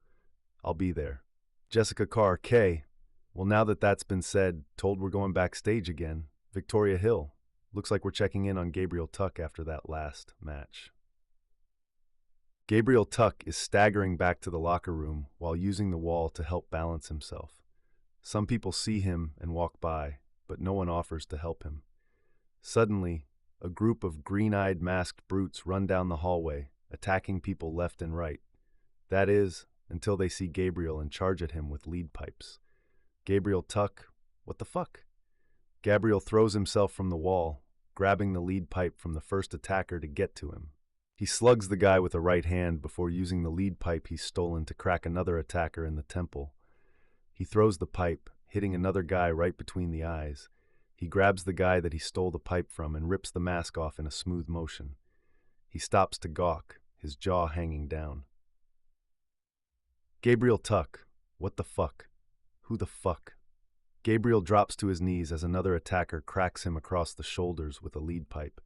I'll be there. Jessica Carr, K. Well, now that that's been said, told we're going backstage again. Victoria Hill, looks like we're checking in on Gabriel Tuck after that last match. Gabriel Tuck is staggering back to the locker room while using the wall to help balance himself. Some people see him and walk by, but no one offers to help him. Suddenly, a group of green-eyed masked brutes run down the hallway, attacking people left and right. That is, until they see Gabriel and charge at him with lead pipes. Gabriel Tuck, what the fuck? Gabriel throws himself from the wall, grabbing the lead pipe from the first attacker to get to him. He slugs the guy with a right hand before using the lead pipe he's stolen to crack another attacker in the temple. He throws the pipe, hitting another guy right between the eyes. He grabs the guy that he stole the pipe from and rips the mask off in a smooth motion. He stops to gawk, his jaw hanging down. Gabriel Tuck, what the fuck? Who the fuck? Gabriel drops to his knees as another attacker cracks him across the shoulders with a lead pipe.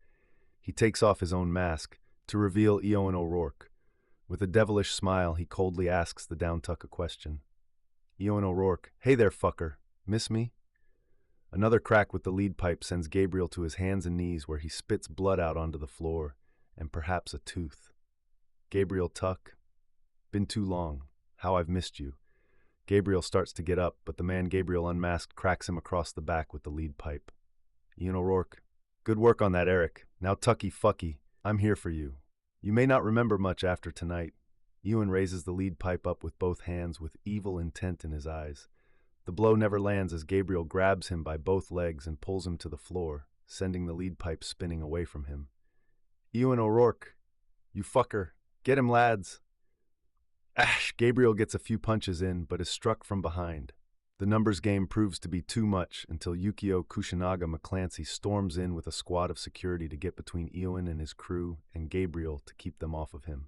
He takes off his own mask to reveal Eoin O'Rourke. With a devilish smile, he coldly asks the down Tuck a question. Eoin O'Rourke, hey there, fucker. Miss me? Another crack with the lead pipe sends Gabriel to his hands and knees where he spits blood out onto the floor, and perhaps a tooth. Gabriel Tuck, been too long. How I've missed you. Gabriel starts to get up, but the man Gabriel unmasked cracks him across the back with the lead pipe. Eoin O'Rourke, good work on that, Eric. Now Tucky fucky, I'm here for you. You may not remember much after tonight. Ewan raises the lead pipe up with both hands with evil intent in his eyes. The blow never lands as Gabriel grabs him by both legs and pulls him to the floor, sending the lead pipe spinning away from him. Ewan O'Rourke, you fucker. Get him, lads. Ash! Gabriel gets a few punches in, but is struck from behind. The numbers game proves to be too much until Yukio Kushinaga McClancy storms in with a squad of security to get between Ewan and his crew and Gabriel to keep them off of him.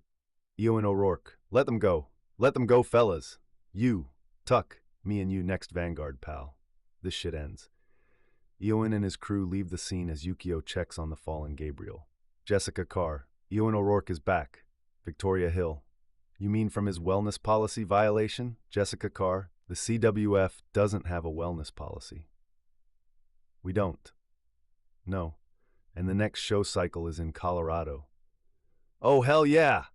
Ewan O'Rourke, let them go. Let them go, fellas. You, Tuck, me and you next, Vanguard, pal. This shit ends. Ewan and his crew leave the scene as Yukio checks on the fallen Gabriel. Jessica Carr, Ewan O'Rourke is back. Victoria Hill. You mean from his wellness policy violation? Jessica Carr, the CWF doesn't have a wellness policy. We don't. No. And the next show cycle is in Colorado. Oh, hell yeah!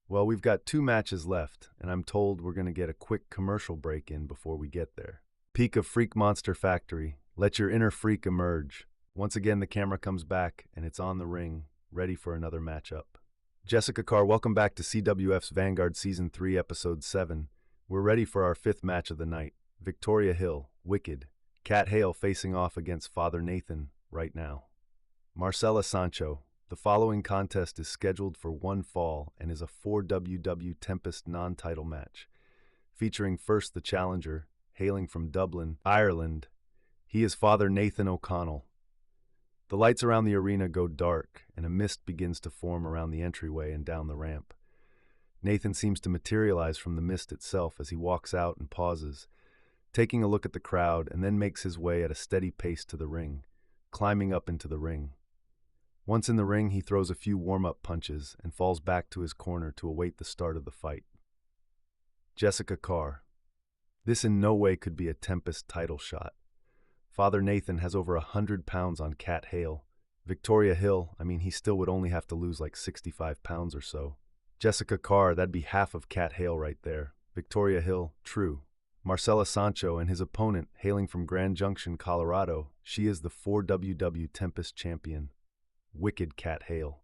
Well, we've got 2 matches left, and I'm told we're going to get a quick commercial break in before we get there. Peak of Freak Monster Factory. Let your inner freak emerge. Once again, the camera comes back, and it's on the ring, ready for another matchup. Jessica Carr, welcome back to CWF's Vanguard Season 3, Episode 7. We're ready for our 5th match of the night. Victoria Hill, Wicked. Kat Hale facing off against Father Nathan right now. Marcela Sancho. The following contest is scheduled for 1 fall and is a 4WW Tempest non-title match, featuring first the challenger, hailing from Dublin, Ireland. He is Father Nathan O'Connell. The lights around the arena go dark, and a mist begins to form around the entryway and down the ramp. Nathan seems to materialize from the mist itself as he walks out and pauses, taking a look at the crowd, and then makes his way at a steady pace to the ring, climbing up into the ring. Once in the ring, he throws a few warm-up punches and falls back to his corner to await the start of the fight. Jessica Carr. This in no way could be a Tempest title shot. Father Nathan has over 100 pounds on Kat Hale. Victoria Hill, he still would only have to lose like 65 pounds or so. Jessica Carr, that'd be half of Kat Hale right there. Victoria Hill, true. Marcela Sancho and his opponent, hailing from Grand Junction, Colorado, she is the 4WW Tempest champion. Wicked Kat Hale.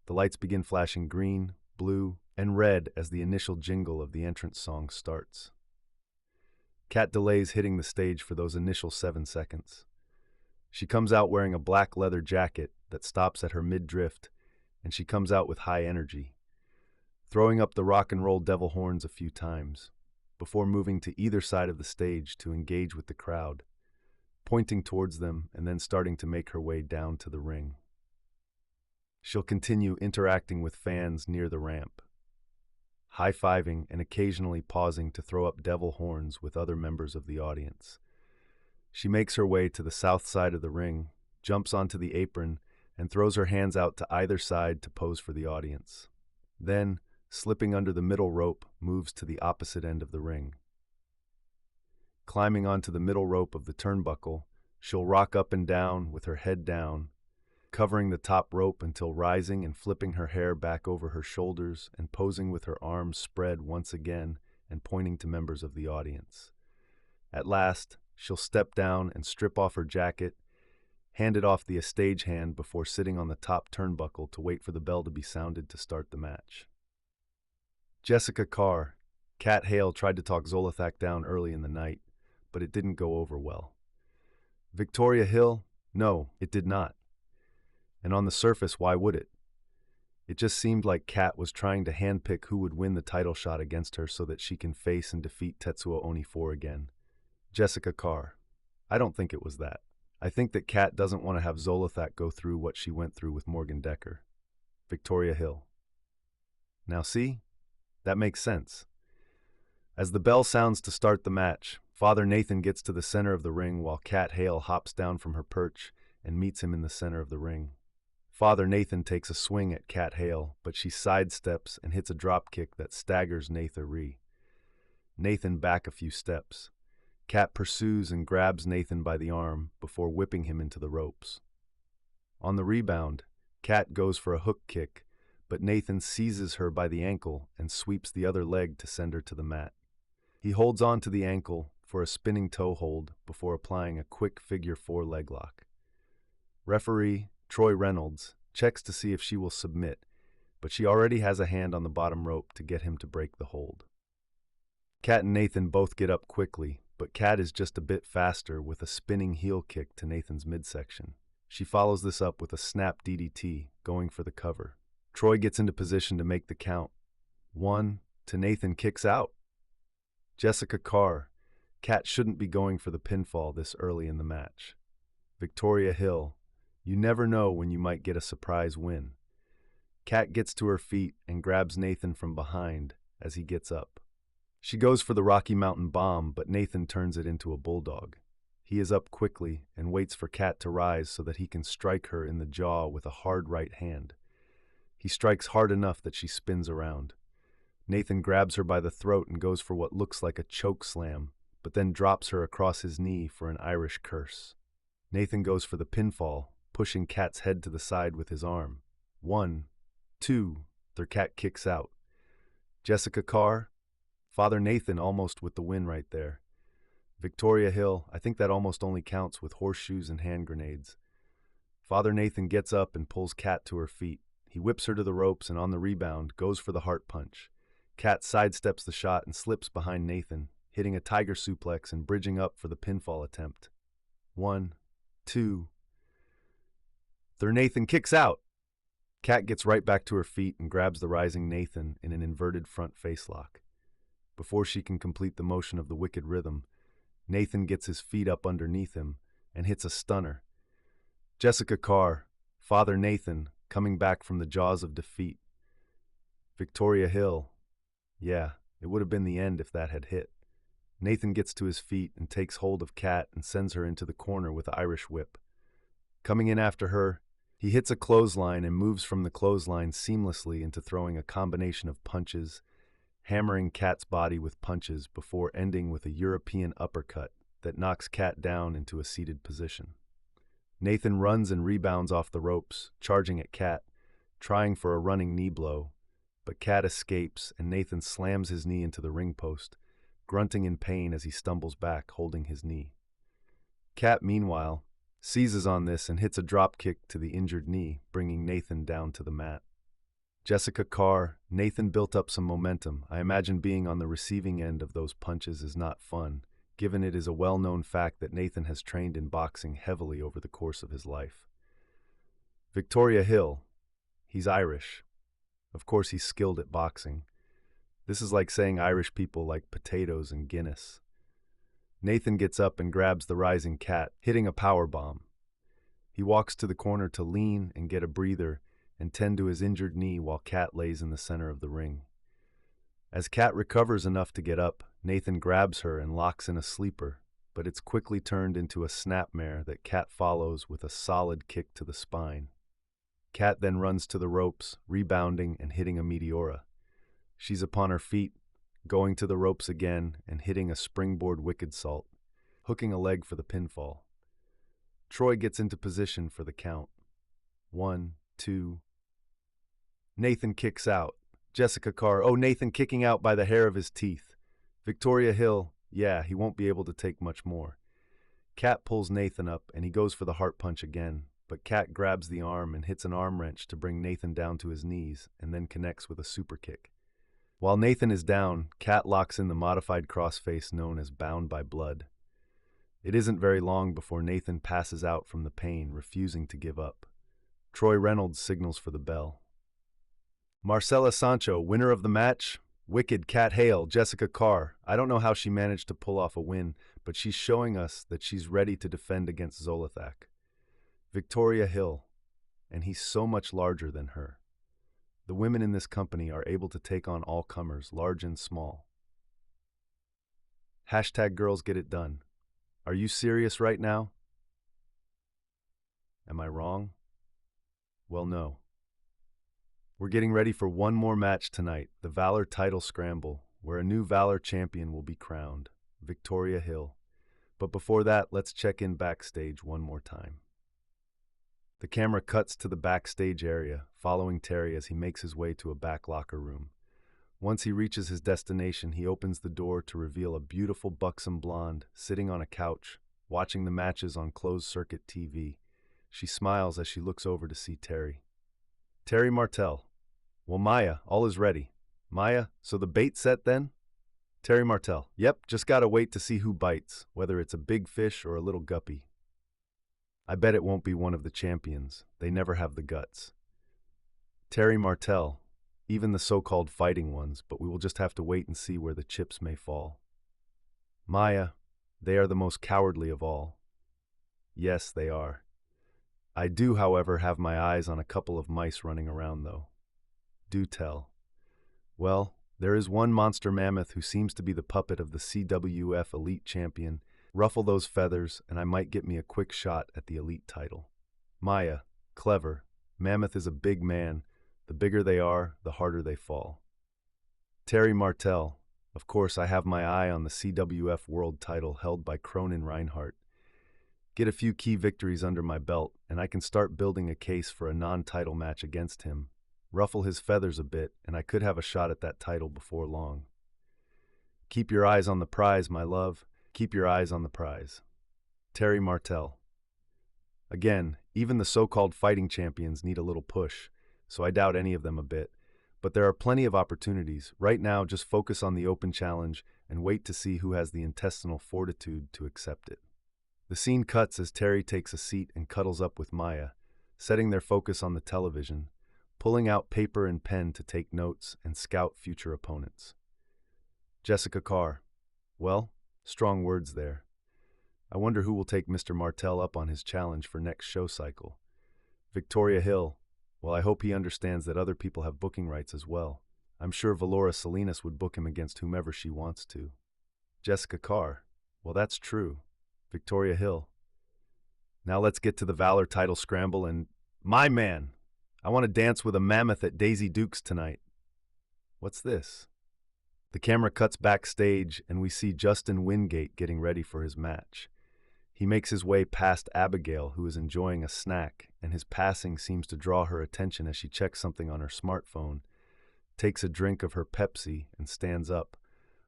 The lights begin flashing green, blue, and red as the initial jingle of the entrance song starts. Kat delays hitting the stage for those initial 7 seconds. She comes out wearing a black leather jacket that stops at her mid-drift, and she comes out with high energy, throwing up the rock and roll devil horns a few times, before moving to either side of the stage to engage with the crowd. pointing towards them and then starting to make her way down to the ring. She'll continue interacting with fans near the ramp, high-fiving and occasionally pausing to throw up devil horns with other members of the audience. She makes her way to the south side of the ring, jumps onto the apron, and throws her hands out to either side to pose for the audience. Then, slipping under the middle rope, moves to the opposite end of the ring. Climbing onto the middle rope of the turnbuckle, she'll rock up and down with her head down, covering the top rope until rising and flipping her hair back over her shoulders and posing with her arms spread once again and pointing to members of the audience. At last, she'll step down and strip off her jacket, hand it off the stagehand before sitting on the top turnbuckle to wait for the bell to be sounded to start the match. Jessica Carr. Kat Hale tried to talk Zolothak down early in the night, but it didn't go over well. Victoria Hill? No, it did not. And on the surface, why would it? It just seemed like Kat was trying to handpick who would win the title shot against her so that she can face and defeat Tetsuo Onifor again. Jessica Carr. I don't think it was that. I think that Kat doesn't want to have Zolothak go through what she went through with Morgan Decker. Victoria Hill. Now see? That makes sense. As the bell sounds to start the match, Father Nathan gets to the center of the ring while Kat Hale hops down from her perch and meets him in the center of the ring. Father Nathan takes a swing at Kat Hale, but she sidesteps and hits a drop kick that staggers Nathan Ree. Nathan back a few steps. Kat pursues and grabs Nathan by the arm before whipping him into the ropes. On the rebound, Kat goes for a hook kick, but Nathan seizes her by the ankle and sweeps the other leg to send her to the mat. He holds on to the ankle for a spinning toe hold before applying a quick figure 4 leg lock. Referee Troy Reynolds checks to see if she will submit, but she already has a hand on the bottom rope to get him to break the hold. Kat and Nathan both get up quickly, but Kat is just a bit faster with a spinning heel kick to Nathan's midsection. She follows this up with a snap DDT, going for the cover. Troy gets into position to make the count. 1, to Nathan kicks out. Jessica Carr. Kat shouldn't be going for the pinfall this early in the match. Victoria Hill. You never know when you might get a surprise win. Kat gets to her feet and grabs Nathan from behind as he gets up. She goes for the Rocky Mountain Bomb, but Nathan turns it into a bulldog. He is up quickly and waits for Kat to rise so that he can strike her in the jaw with a hard right hand. He strikes hard enough that she spins around. Nathan grabs her by the throat and goes for what looks like a choke slam, but then drops her across his knee for an Irish curse. Nathan goes for the pinfall, pushing Kat's head to the side with his arm. 1, 2, their Kat kicks out. Jessica Carr. Father Nathan almost with the win right there. Victoria Hill. I think that almost only counts with horseshoes and hand grenades. Father Nathan gets up and pulls Kat to her feet. He whips her to the ropes and on the rebound goes for the heart punch. Kat sidesteps the shot and slips behind Nathan, hitting a tiger suplex and bridging up for the pinfall attempt. 1, 2. Their Nathan kicks out. Kat gets right back to her feet and grabs the rising Nathan in an inverted front face lock. Before she can complete the motion of the wicked rhythm, Nathan gets his feet up underneath him and hits a stunner. Jessica Carr. Father Nathan, coming back from the jaws of defeat. Victoria Hill. Yeah, it would have been the end if that had hit. Nathan gets to his feet and takes hold of Kat and sends her into the corner with the Irish whip. Coming in after her, he hits a clothesline and moves from the clothesline seamlessly into throwing a combination of punches, hammering Kat's body with punches before ending with a European uppercut that knocks Kat down into a seated position. Nathan runs and rebounds off the ropes, charging at Kat, trying for a running knee blow, but Kat escapes and Nathan slams his knee into the ring post, grunting in pain as he stumbles back, holding his knee. Kat, meanwhile, seizes on this and hits a drop kick to the injured knee, bringing Nathan down to the mat. Jessica Carr. Nathan built up some momentum. I imagine being on the receiving end of those punches is not fun, given it is a well-known fact that Nathan has trained in boxing heavily over the course of his life. Victoria Hill. He's Irish. Of course he's skilled at boxing. This is like saying Irish people like potatoes and Guinness. Nathan gets up and grabs the rising Kat, hitting a power bomb. He walks to the corner to lean and get a breather and tend to his injured knee while Kat lays in the center of the ring. As Kat recovers enough to get up, Nathan grabs her and locks in a sleeper, but it's quickly turned into a snapmare that Kat follows with a solid kick to the spine. Kat then runs to the ropes, rebounding and hitting a meteora. She's upon her feet, going to the ropes again and hitting a springboard wicked salt, hooking a leg for the pinfall. Troy gets into position for the count. 1, 2. Nathan kicks out. Jessica Carr, oh, Nathan kicking out by the hair of his teeth. Victoria Hill, yeah, he won't be able to take much more. Kat pulls Nathan up and he goes for the heart punch again, but Kat grabs the arm and hits an arm wrench to bring Nathan down to his knees and then connects with a super kick. While Nathan is down, Kat locks in the modified crossface known as Bound by Blood. It isn't very long before Nathan passes out from the pain, refusing to give up. Troy Reynolds signals for the bell. Marcela Sancho, winner of the match. Wicked Kat Hale, Jessica Carr. I don't know how she managed to pull off a win, but she's showing us that she's ready to defend against Zolothak. Victoria Hill, and he's so much larger than her. The women in this company are able to take on all comers, large and small. Hashtag girls get it done. Are you serious right now? Am I wrong? Well, no. We're getting ready for one more match tonight, the Valor Title Scramble, where a new Valor champion will be crowned, Victoria Hill. But before that, let's check in backstage one more time. The camera cuts to the backstage area, following Terry as he makes his way to a back locker room. Once he reaches his destination, he opens the door to reveal a beautiful buxom blonde sitting on a couch, watching the matches on closed-circuit TV. She smiles as she looks over to see Terry. Terry Martell. Well, Maya, all is ready. Maya, so the bait set then? Terry Martell. Yep, just gotta wait to see who bites, whether it's a big fish or a little guppy. I bet it won't be one of the champions. They never have the guts. Terry Martell. Even the so-called fighting ones, but we will just have to wait and see where the chips may fall. Maya. They are the most cowardly of all. Yes, they are. I do, however, have my eyes on a couple of mice running around, though. Do tell. Well, there is one monster mammoth who seems to be the puppet of the CWF Elite Champion. Ruffle those feathers, and I might get me a quick shot at the Elite title. Maya, clever. Mammoth is a big man. The bigger they are, the harder they fall. Terry Martell. Of course, I have my eye on the CWF World title held by Cronin Reinhardt. Get a few key victories under my belt, and I can start building a case for a non-title match against him. Ruffle his feathers a bit, and I could have a shot at that title before long. Keep your eyes on the prize, my love. Keep your eyes on the prize. Terry Martell. Again, even the so-called fighting champions need a little push, so I doubt any of them a bit. But there are plenty of opportunities. Right now, just focus on the open challenge and wait to see who has the intestinal fortitude to accept it. The scene cuts as Terry takes a seat and cuddles up with Maya, setting their focus on the television, pulling out paper and pen to take notes and scout future opponents. Jessica Carr. Well, strong words there. I wonder who will take Mr. Martell up on his challenge for next show cycle. Victoria Hill. Well, I hope he understands that other people have booking rights as well. I'm sure Valora Salinas would book him against whomever she wants to. Jessica Carr. Well, that's true. Victoria Hill. Now let's get to the Valor title scramble and... My man! I want to dance with a mammoth at Daisy Dukes tonight. What's this? The camera cuts backstage and we see Justin Wingate getting ready for his match. He makes his way past Abigail, who is enjoying a snack, and his passing seems to draw her attention as she checks something on her smartphone, takes a drink of her Pepsi, and stands up,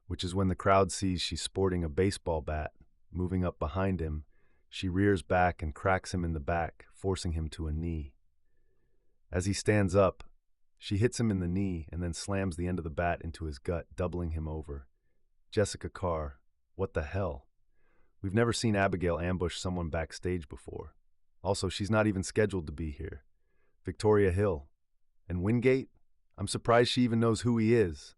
which is when the crowd sees she's sporting a baseball bat. Moving up behind him, she rears back and cracks him in the back, forcing him to a knee. As he stands up, she hits him in the knee and then slams the end of the bat into his gut, doubling him over. Jessica Carr. What the hell? We've never seen Abigail ambush someone backstage before. Also, she's not even scheduled to be here. Victoria Hill. And Wingate? I'm surprised she even knows who he is.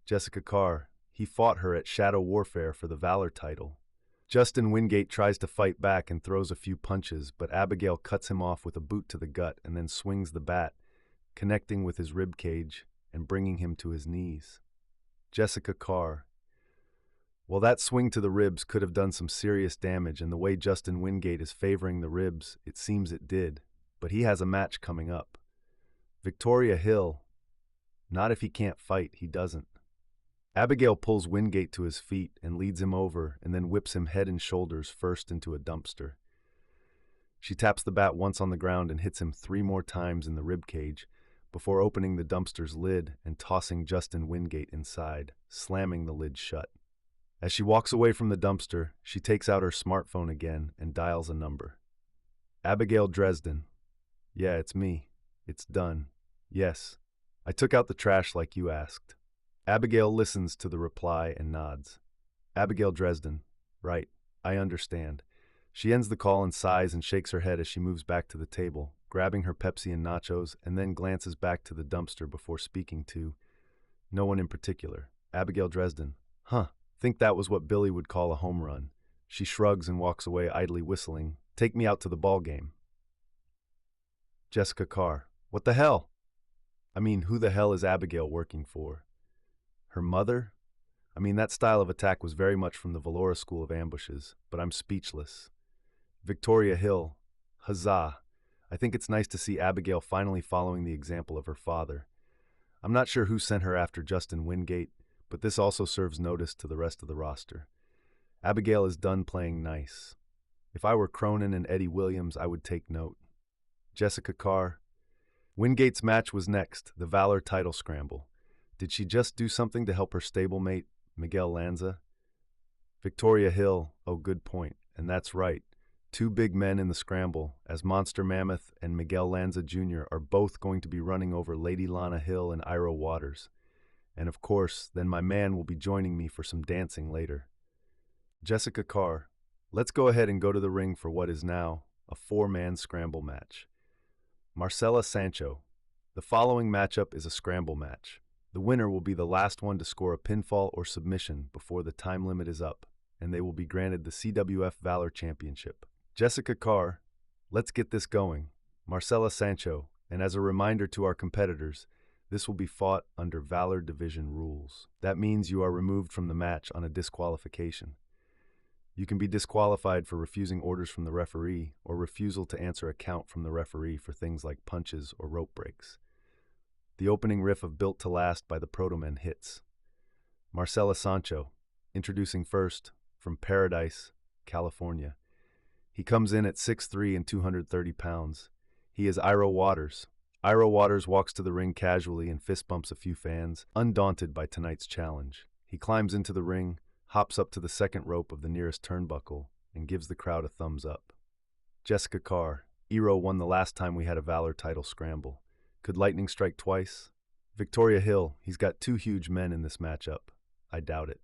Jessica Carr. He fought her at Shadow Warfare for the Valor title. Justin Wingate tries to fight back and throws a few punches, but Abigail cuts him off with a boot to the gut and then swings the bat, connecting with his rib cage and bringing him to his knees. Jessica Carr. Well, that swing to the ribs could have done some serious damage, and the way Justin Wingate is favoring the ribs, it seems it did. But he has a match coming up. Victoria Hill. Not if he can't fight, he doesn't. Abigail pulls Wingate to his feet and leads him over and then whips him head and shoulders first into a dumpster. She taps the bat once on the ground and hits him 3 more times in the rib cage before opening the dumpster's lid and tossing Justin Wingate inside, slamming the lid shut. As she walks away from the dumpster, she takes out her smartphone again and dials a number. Abigail Dresden. Yeah, it's me. It's done. Yes. I took out the trash like you asked. Abigail listens to the reply and nods. Abigail Dresden. Right. I understand. She ends the call and sighs and shakes her head as she moves back to the table, grabbing her Pepsi and nachos, and then glances back to the dumpster before speaking to no one in particular. Abigail Dresden. Huh. Think that was what Billy would call a home run. She shrugs and walks away idly whistling. Take me out to the ball game. Jessica Carr. What the hell? I mean, who the hell is Abigail working for? Her mother? I mean, that style of attack was very much from the Valora school of ambushes, but I'm speechless. Victoria Hill. Huzzah. I think it's nice to see Abigail finally following the example of her father. I'm not sure who sent her after Justin Wingate, but this also serves notice to the rest of the roster. Abigail is done playing nice. If I were Cronin and Eddie Williams, I would take note. Jessica Carr. Wingate's match was next, the Valor title scramble. Did she just do something to help her stablemate, Miguel Lanza? Victoria Hill. Oh, good point. And that's right. 2 big men in the scramble, as Monster Mammoth and Miguel Lanza Jr. are both going to be running over Lady Lana Hill and Iro Waters. And of course, then my man will be joining me for some dancing later. Jessica Carr. Let's go ahead and go to the ring for what is now a 4-man scramble match. Marcela Sancho. The following matchup is a scramble match. The winner will be the last one to score a pinfall or submission before the time limit is up, and they will be granted the CWF Valor Championship. Jessica Carr. Let's get this going. Marcela Sancho. And as a reminder to our competitors, this will be fought under Valor Division rules. That means you are removed from the match on a disqualification. You can be disqualified for refusing orders from the referee or refusal to answer a count from the referee for things like punches or rope breaks. The opening riff of Built to Last by the Protomen hits. Marcela Sancho, introducing first from Paradise, California. He comes in at 6'3" and 230 pounds. He is Iro Waters. Iro Waters walks to the ring casually and fist bumps a few fans, undaunted by tonight's challenge. He climbs into the ring, hops up to the second rope of the nearest turnbuckle, and gives the crowd a thumbs up. Jessica Carr. Iro won the last time we had a Valor title scramble. Could lightning strike twice? Victoria Hill. He's got 2 huge men in this matchup. I doubt it.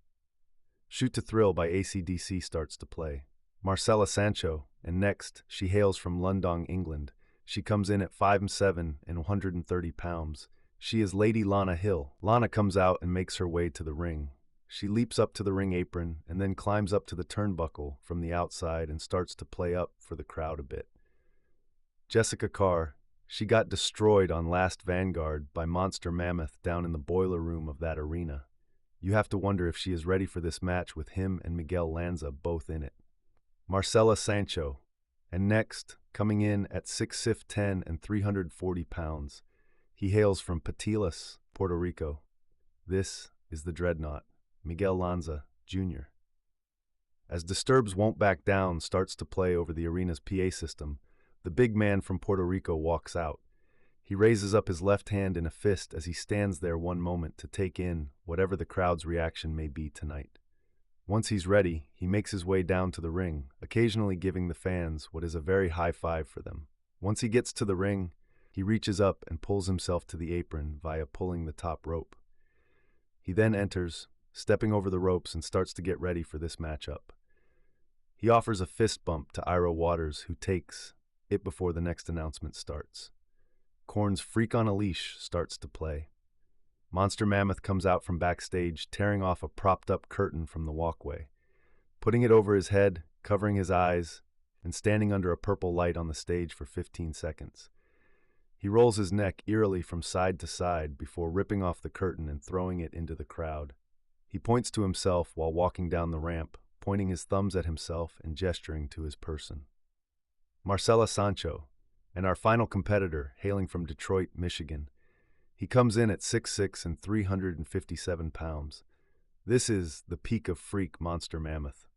Shoot to Thrill by AC/DC starts to play. Marcela Sancho, and next, she hails from Lundong, England. She comes in at 5'7" and 130 pounds. She is Lady Lana Hill. Lana comes out and makes her way to the ring. She leaps up to the ring apron and then climbs up to the turnbuckle from the outside and starts to play up for the crowd a bit. Jessica Carr. She got destroyed on last Vanguard by Monster Mammoth down in the boiler room of that arena. You have to wonder if she is ready for this match with him and Miguel Lanza both in it. Marcela Sancho. And next, coming in at 6'10" and 340 pounds, he hails from Patilas, Puerto Rico. This is the Dreadnought, Miguel Lanza Jr. As Disturbs Won't Back Down starts to play over the arena's PA system, the big man from Puerto Rico walks out. He raises up his left hand in a fist as he stands there one moment to take in whatever the crowd's reaction may be tonight. Once he's ready, he makes his way down to the ring, occasionally giving the fans what is a very high five for them. Once he gets to the ring, he reaches up and pulls himself to the apron via pulling the top rope. He then enters, stepping over the ropes, and starts to get ready for this matchup. He offers a fist bump to Iro Waters, who takes it before the next announcement starts. Korn's Freak on a Leash starts to play. Monster Mammoth comes out from backstage, tearing off a propped-up curtain from the walkway. putting it over his head, covering his eyes, and standing under a purple light on the stage for 15 seconds. He rolls his neck eerily from side to side before ripping off the curtain and throwing it into the crowd. He points to himself while walking down the ramp, pointing his thumbs at himself and gesturing to his person. Marcelo Sancho, and our final competitor, hailing from Detroit, Michigan. He comes in at 6'6" and 357 pounds. This is the peak of freak monster Mammoth.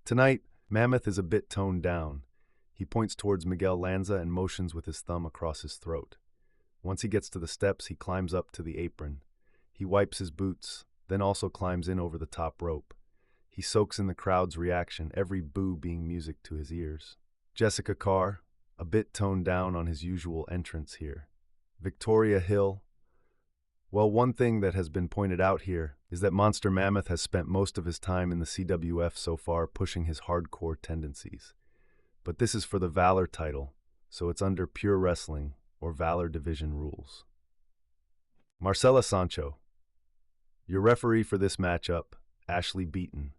Tonight, Mammoth is a bit toned down. He points towards Miguel Lanza and motions with his thumb across his throat. Once he gets to the steps, he climbs up to the apron. He wipes his boots, then also climbs in over the top rope. He soaks in the crowd's reaction, every boo being music to his ears. Jessica Carr, a bit toned down on his usual entrance here. Victoria Hill. Well, one thing that has been pointed out here is that Monster Mammoth has spent most of his time in the CWF so far pushing his hardcore tendencies. But this is for the Valor title, so it's under Pure Wrestling or Valor Division rules. Marcelo Sancho. Your referee for this matchup, Ashley Beaton.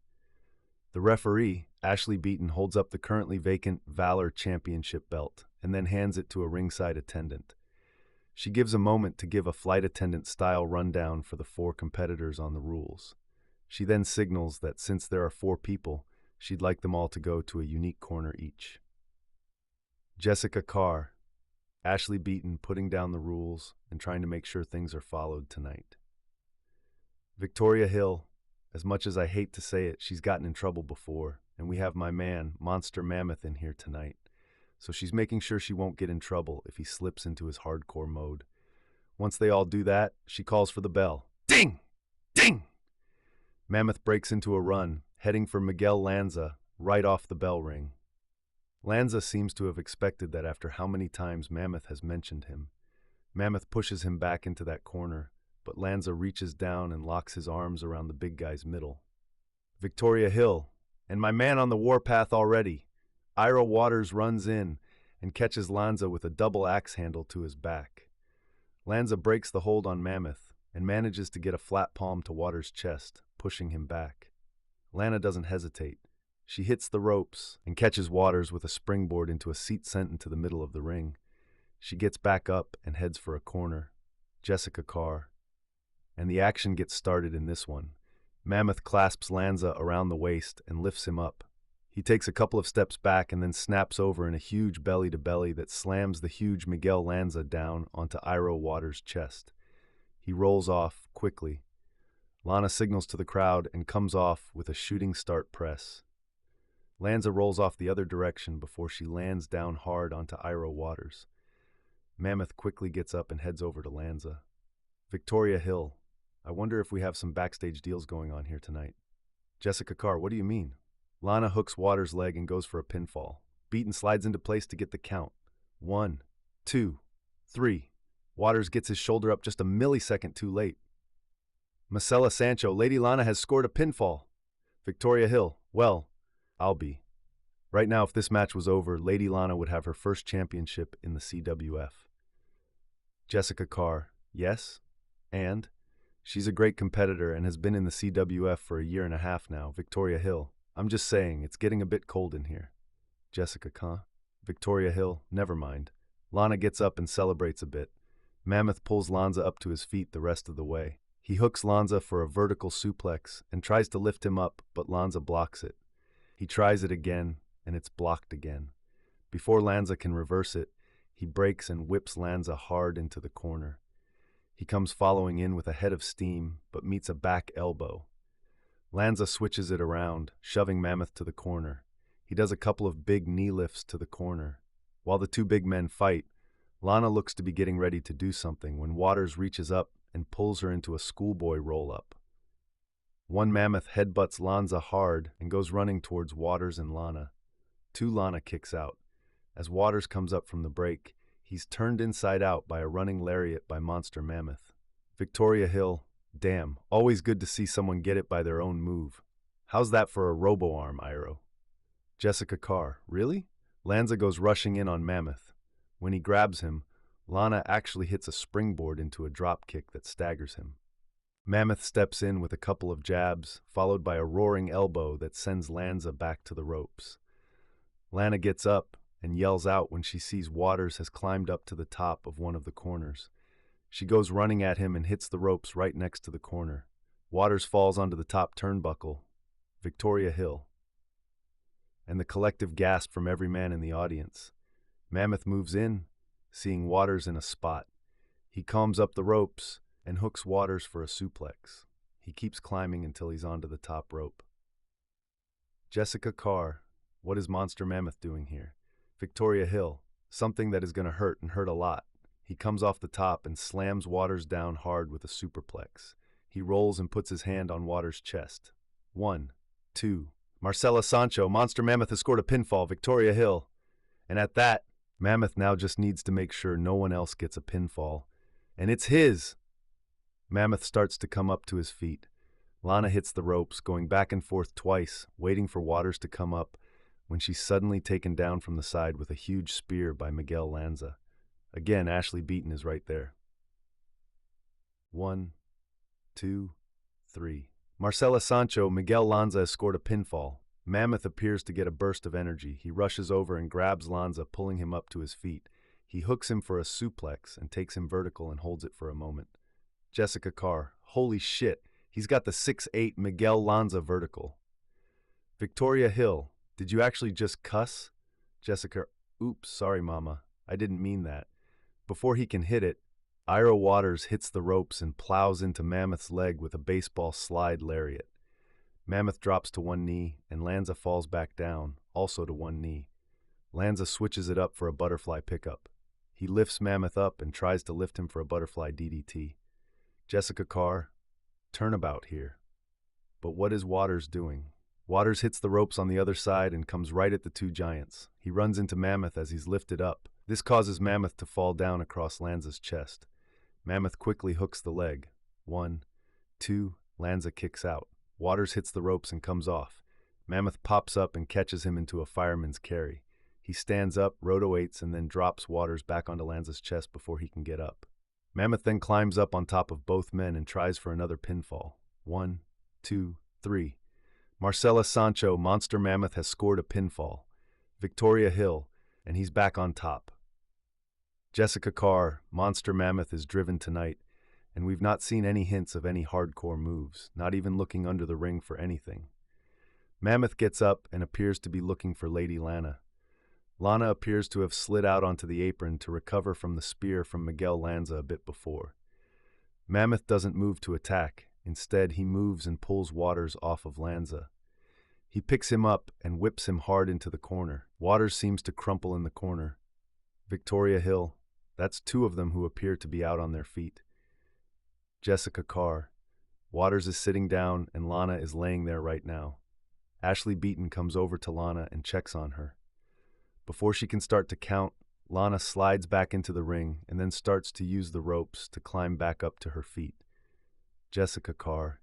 The referee, Ashley Beaton, holds up the currently vacant Valor Championship belt and then hands it to a ringside attendant. She gives a moment to give a flight attendant-style rundown for the 4 competitors on the rules. She then signals that since there are 4 people, she'd like them all to go to a unique corner each. Jessica Carr. Ashley Beaton putting down the rules and trying to make sure things are followed tonight. Victoria Hill. As much as I hate to say it, she's gotten in trouble before, and we have my man, Monster Mammoth, in here tonight. So she's making sure she won't get in trouble if he slips into his hardcore mode. Once they all do that, she calls for the bell. Ding! Ding! Mammoth breaks into a run, heading for Miguel Lanza, right off the bell ring. Lanza seems to have expected that after how many times Mammoth has mentioned him. Mammoth pushes him back into that corner, but Lanza reaches down and locks his arms around the big guy's middle. Victoria Hill, and my man on the warpath already. Ira Waters runs in and catches Lanza with a double axe handle to his back. Lanza breaks the hold on Mammoth and manages to get a flat palm to Waters' chest, pushing him back. Lana doesn't hesitate. She hits the ropes and catches Waters with a springboard into a seat sent into the middle of the ring. She gets back up and heads for a corner. Jessica Carr. And the action gets started in this one. Mammoth clasps Lanza around the waist and lifts him up. He takes a couple of steps back and then snaps over in a huge belly-to-belly that slams the huge Miguel Lanza down onto Iro Waters' chest. He rolls off quickly. Lana signals to the crowd and comes off with a shooting start press. Lanza rolls off the other direction before she lands down hard onto Iro Waters. Mammoth quickly gets up and heads over to Lanza. Victoria Hill. I wonder if we have some backstage deals going on here tonight. Jessica Carr, what do you mean? Lana hooks Waters' leg and goes for a pinfall. Beaton slides into place to get the count. 1, 2, 3. Waters gets his shoulder up just a millisecond too late. Marcelo Sancho, Lady Lana has scored a pinfall. Victoria Hill, well, I'll be. Right now, if this match was over, Lady Lana would have her first championship in the CWF. Jessica Carr, yes, and she's a great competitor and has been in the CWF for a year and a half now. Victoria Hill, I'm just saying, it's getting a bit cold in here. Jessica Carr, Victoria Hill, never mind. Lana gets up and celebrates a bit. Mammoth pulls Lanza up to his feet the rest of the way. He hooks Lanza for a vertical suplex and tries to lift him up, but Lanza blocks it. He tries it again, and it's blocked again. Before Lanza can reverse it, he breaks and whips Lanza hard into the corner. He comes following in with a head of steam, but meets a back elbow. Lanza switches it around, shoving Mammoth to the corner. He does a couple of big knee lifts to the corner. While the 2 big men fight, Lana looks to be getting ready to do something when Waters reaches up and pulls her into a schoolboy roll-up. One Mammoth headbutts Lanza hard and goes running towards Waters and Lana. 2 Lana kicks out. As Waters comes up from the break, he's turned inside out by a running lariat by Monster Mammoth. Victoria Hill, damn, always good to see someone get it by their own move. How's that for a robo-arm, Iro? Jessica Carr, really? Lanza goes rushing in on Mammoth. When he grabs him, Lana actually hits a springboard into a drop kick that staggers him. Mammoth steps in with a couple of jabs, followed by a roaring elbow that sends Lanza back to the ropes. Lana gets up and yells out when she sees Waters has climbed up to the top of one of the corners. She goes running at him and hits the ropes right next to the corner. Waters falls onto the top turnbuckle. Victoria Hill. And the collective gasp from every man in the audience. Mammoth moves in, seeing Waters in a spot. He calms up the ropes and hooks Waters for a suplex. He keeps climbing until he's onto the top rope. Jessica Carr, what is Monster Mammoth doing here? Victoria Hill, something that is going to hurt and hurt a lot. He comes off the top and slams Waters down hard with a superplex. He rolls and puts his hand on Waters' chest. 1, 2. Marcela Sancho, Monster Mammoth has scored a pinfall, Victoria Hill. And at that, Mammoth now just needs to make sure no one else gets a pinfall. And it's his! Mammoth starts to come up to his feet. Lana hits the ropes, going back and forth twice, waiting for Waters to come up, when she's suddenly taken down from the side with a huge spear by Miguel Lanza. Again, Ashley Beaton is right there. 1, 2, 3. Marcela Sancho, Miguel Lanza has scored a pinfall. Mammoth appears to get a burst of energy. He rushes over and grabs Lanza, pulling him up to his feet. He hooks him for a suplex and takes him vertical and holds it for a moment. Jessica Carr, holy shit, he's got the 6'8" Miguel Lanza vertical. Victoria Hill, did you actually just cuss? Jessica, oops, sorry mama, I didn't mean that. Before he can hit it, Ira Waters hits the ropes and plows into Mammoth's leg with a baseball slide lariat. Mammoth drops to one knee, and Lanza falls back down, also to one knee. Lanza switches it up for a butterfly pickup. He lifts Mammoth up and tries to lift him for a butterfly DDT. Jessica Carr, turnabout here. But what is Waters doing? Waters hits the ropes on the other side and comes right at the two giants. He runs into Mammoth as he's lifted up. This causes Mammoth to fall down across Lanza's chest. Mammoth quickly hooks the leg. 1, 2, Lanza kicks out. Waters hits the ropes and comes off. Mammoth pops up and catches him into a fireman's carry. He stands up, roto-8s, and then drops Waters back onto Lanza's chest before he can get up. Mammoth then climbs up on top of both men and tries for another pinfall. 1, 2, 3. Marcela Sancho, Monster Mammoth has scored a pinfall. Victoria Hill, and he's back on top. Jessica Carr, Monster Mammoth is driven tonight, and we've not seen any hints of any hardcore moves, not even looking under the ring for anything. Mammoth gets up and appears to be looking for Lady Lana. Lana appears to have slid out onto the apron to recover from the spear from Miguel Lanza a bit before. Mammoth doesn't move to attack. Instead, he moves and pulls Waters off of Lanza. He picks him up and whips him hard into the corner. Waters seems to crumple in the corner. Victoria Hill, that's two of them who appear to be out on their feet. Jessica Carr, Waters is sitting down and Lana is laying there right now. Ashley Beaton comes over to Lana and checks on her. Before she can start to count, Lana slides back into the ring and then starts to use the ropes to climb back up to her feet. Jessica Carr,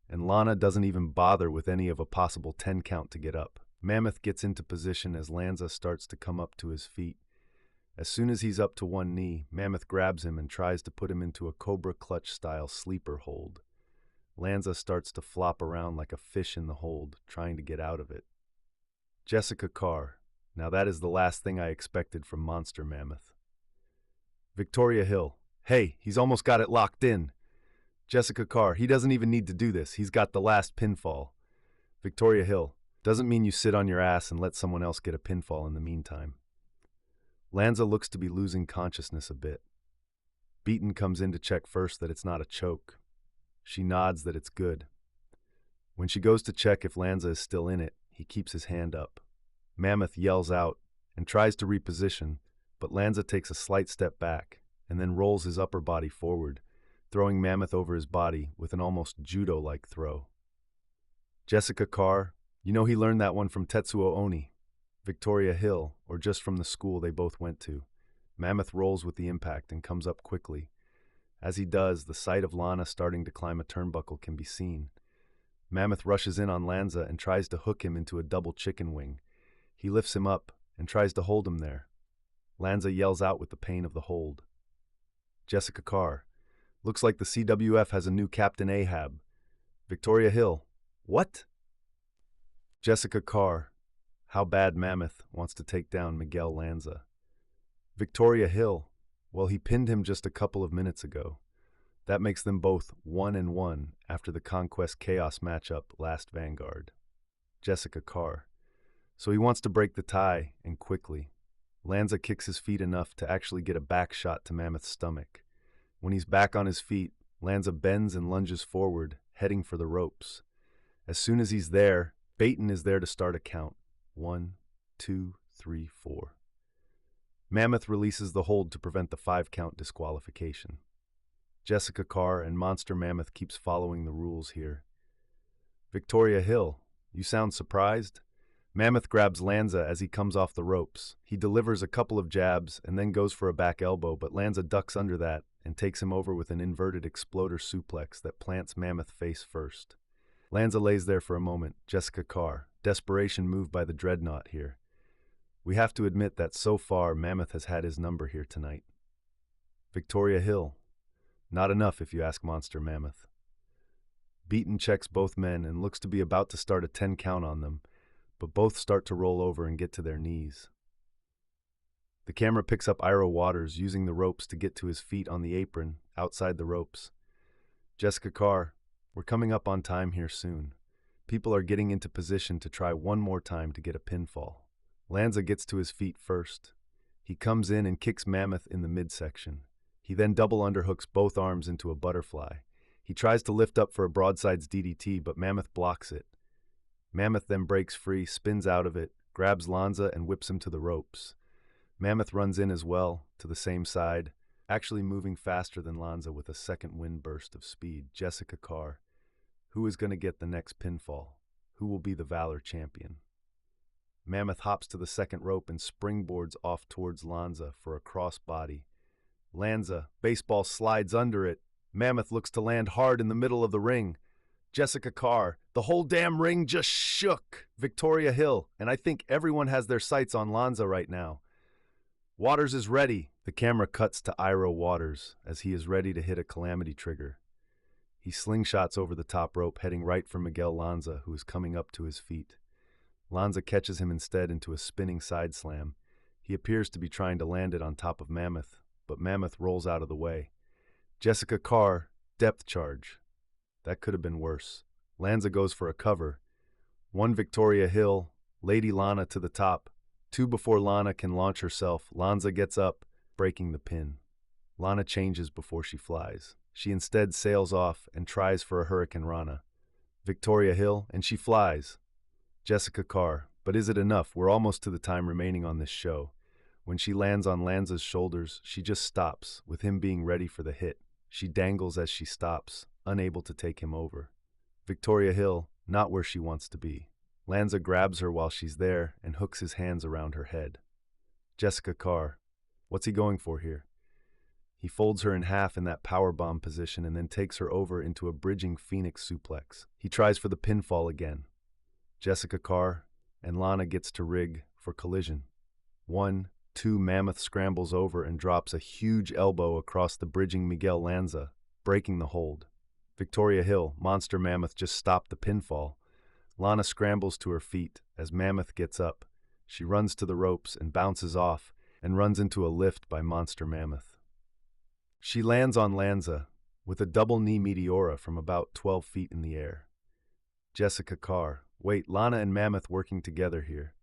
and Lana doesn't even bother with any of a possible 10 count to get up. Mammoth gets into position as Lanza starts to come up to his feet. As soon as he's up to one knee, Mammoth grabs him and tries to put him into a Cobra Clutch-style sleeper hold. Lanza starts to flop around like a fish in the hold, trying to get out of it. Jessica Carr, now that is the last thing I expected from Monster Mammoth. Victoria Hill, hey, he's almost got it locked in. Jessica Carr, he doesn't even need to do this, he's got the last pinfall. Victoria Hill, doesn't mean you sit on your ass and let someone else get a pinfall in the meantime. Lanza looks to be losing consciousness a bit. Beaton comes in to check first that it's not a choke. She nods that it's good. When she goes to check if Lanza is still in it, he keeps his hand up. Mammoth yells out and tries to reposition, but Lanza takes a slight step back and then rolls his upper body forward, throwing Mammoth over his body with an almost judo-like throw. Jessica Carr, you know he learned that one from Tetsuo Oni. Victoria Hill, or just from the school they both went to. Mammoth rolls with the impact and comes up quickly. As he does, the sight of Lana starting to climb a turnbuckle can be seen. Mammoth rushes in on Lanza and tries to hook him into a double chicken wing. He lifts him up and tries to hold him there. Lanza yells out with the pain of the hold. Jessica Carr, Looks like the CWF has a new Captain Ahab. Victoria Hill. What? Jessica Carr. How bad Mammoth wants to take down Miguel Lanza. Victoria Hill. Well, he pinned him just a couple of minutes ago. That makes them both 1-1 after the Conquest Chaos matchup last Vanguard. Jessica Carr. So he wants to break the tie, and quickly. Lanza kicks his feet enough to actually get a back shot to Mammoth's stomach. When he's back on his feet, Lanza bends and lunges forward, heading for the ropes. As soon as he's there, Baton is there to start a count. 1, 2, 3, 4. Mammoth releases the hold to prevent the 5-count disqualification. Jessica Carr and Monster Mammoth keeps following the rules here. Victoria Hill, you sound surprised? Mammoth grabs Lanza as he comes off the ropes. He delivers a couple of jabs and then goes for a back elbow, but Lanza ducks under that and takes him over with an inverted exploder suplex that plants Mammoth face first. Lanza lays there for a moment. Jessica Carr, desperation move by the Dreadnought here. We have to admit that so far Mammoth has had his number here tonight. Victoria Hill, not enough if you ask Monster Mammoth. Beaton checks both men and looks to be about to start a 10 count on them, but both start to roll over and get to their knees. The camera picks up Ira Waters using the ropes to get to his feet on the apron outside the ropes. Jessica Carr, we're coming up on time here soon. People are getting into position to try one more time to get a pinfall. Lanza gets to his feet first. He comes in and kicks Mammoth in the midsection. He then double underhooks both arms into a butterfly. He tries to lift up for a broadsides DDT, but Mammoth blocks it. Mammoth then breaks free, spins out of it, grabs Lanza and whips him to the ropes. Mammoth runs in as well, to the same side, actually moving faster than Lanza with a second wind burst of speed. Jessica Carr. Who is going to get the next pinfall? Who will be the Valor champion? Mammoth hops to the second rope and springboards off towards Lanza for a crossbody. Lanza, baseball slides under it. Mammoth looks to land hard in the middle of the ring. Jessica Carr, the whole damn ring just shook. Victoria Hill, and I think everyone has their sights on Lanza right now. Waters is ready. The camera cuts to Ira Waters as he is ready to hit a calamity trigger. He slingshots over the top rope, heading right for Miguel Lanza, who is coming up to his feet. Lanza catches him instead into a spinning side slam. He appears to be trying to land it on top of Mammoth, but Mammoth rolls out of the way. Jessica Carr, depth charge. That could have been worse. Lanza goes for a cover. 1 Victoria Hill, Lady Lana to the top. 2 before Lana can launch herself. Lanza gets up, breaking the pin. Lana changes before she flies. She instead sails off and tries for a Hurricane Rana. Victoria Hill, and she flies. Jessica Carr, but is it enough? We're almost to the time remaining on this show. When she lands on Lanza's shoulders, she just stops, with him being ready for the hit. She dangles as she stops, unable to take him over. Victoria Hill, not where she wants to be. Lanza grabs her while she's there and hooks his hands around her head. Jessica Carr, what's he going for here? He folds her in half in that powerbomb position and then takes her over into a bridging Phoenix suplex. He tries for the pinfall again. Jessica Carr and Lana gets to rig for collision. 1, 2, Mammoth scrambles over and drops a huge elbow across the bridging Miguel Lanza, breaking the hold. Victoria Hill, Monster Mammoth just stopped the pinfall. Lana scrambles to her feet as Mammoth gets up. She runs to the ropes and bounces off and runs into a lift by Monster Mammoth. She lands on Lanza with a double knee Meteora from about 12 feet in the air. Jessica Carr, wait, Lana and Mammoth working together here.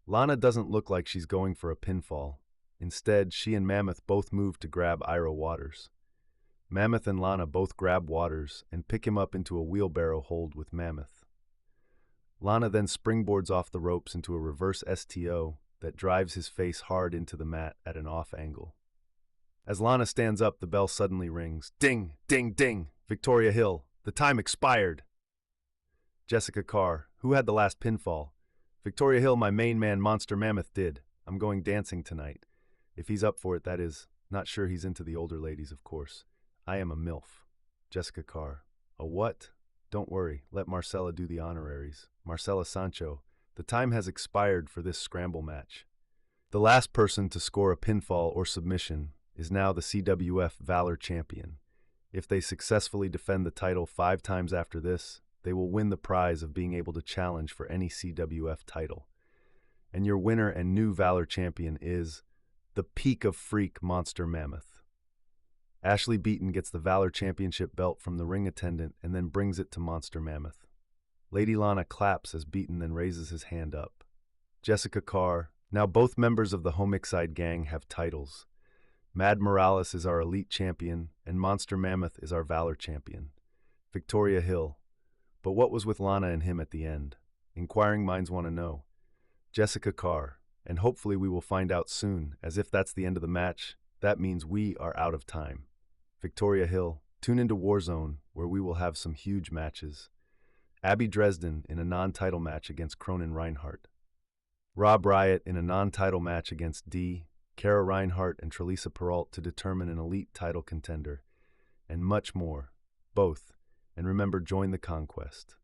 Lana doesn't look like she's going for a pinfall. Instead, she and Mammoth both move to grab Ira Waters. Mammoth and Lana both grab Waters and pick him up into a wheelbarrow hold with Mammoth. Lana then springboards off the ropes into a reverse STO that drives his face hard into the mat at an off angle. As Lana stands up, the bell suddenly rings. Ding, ding, ding. Victoria Hill, the time expired. Jessica Carr, who had the last pinfall? Victoria Hill, my main man Monster Mammoth did. I'm going dancing tonight. If he's up for it, that is. Not sure he's into the older ladies, of course. I am a MILF. Jessica Carr, a what? Don't worry, let Marcella do the honoraries. Marcella Sancho, the time has expired for this scramble match. The last person to score a pinfall or submission is now the CWF Valor champion. If they successfully defend the title 5 times after this, they will win the prize of being able to challenge for any CWF title. And your winner and new Valor champion is the Peak of Freak Monster Mammoth. Ashley Beaton gets the Valor Championship belt from the ring attendant and then brings it to Monster Mammoth. Lady Lana claps as Beaton then raises his hand up. Jessica Carr, now both members of the Homicide Gang have titles. Mad Morales is our Elite Champion, and Monster Mammoth is our Valor Champion. Victoria Hill. But what was with Lana and him at the end? Inquiring minds want to know. Jessica Carr, and hopefully we will find out soon, as if that's the end of the match, that means we are out of time. Victoria Hill, tune into Warzone, where we will have some huge matches. Abby Dresden in a non-title match against Cronin Reinhardt. Rob Riot in a non-title match against D, Kara Reinhardt and Trelisa Peralt to determine an elite title contender. And much more. Both. And remember, join the conquest.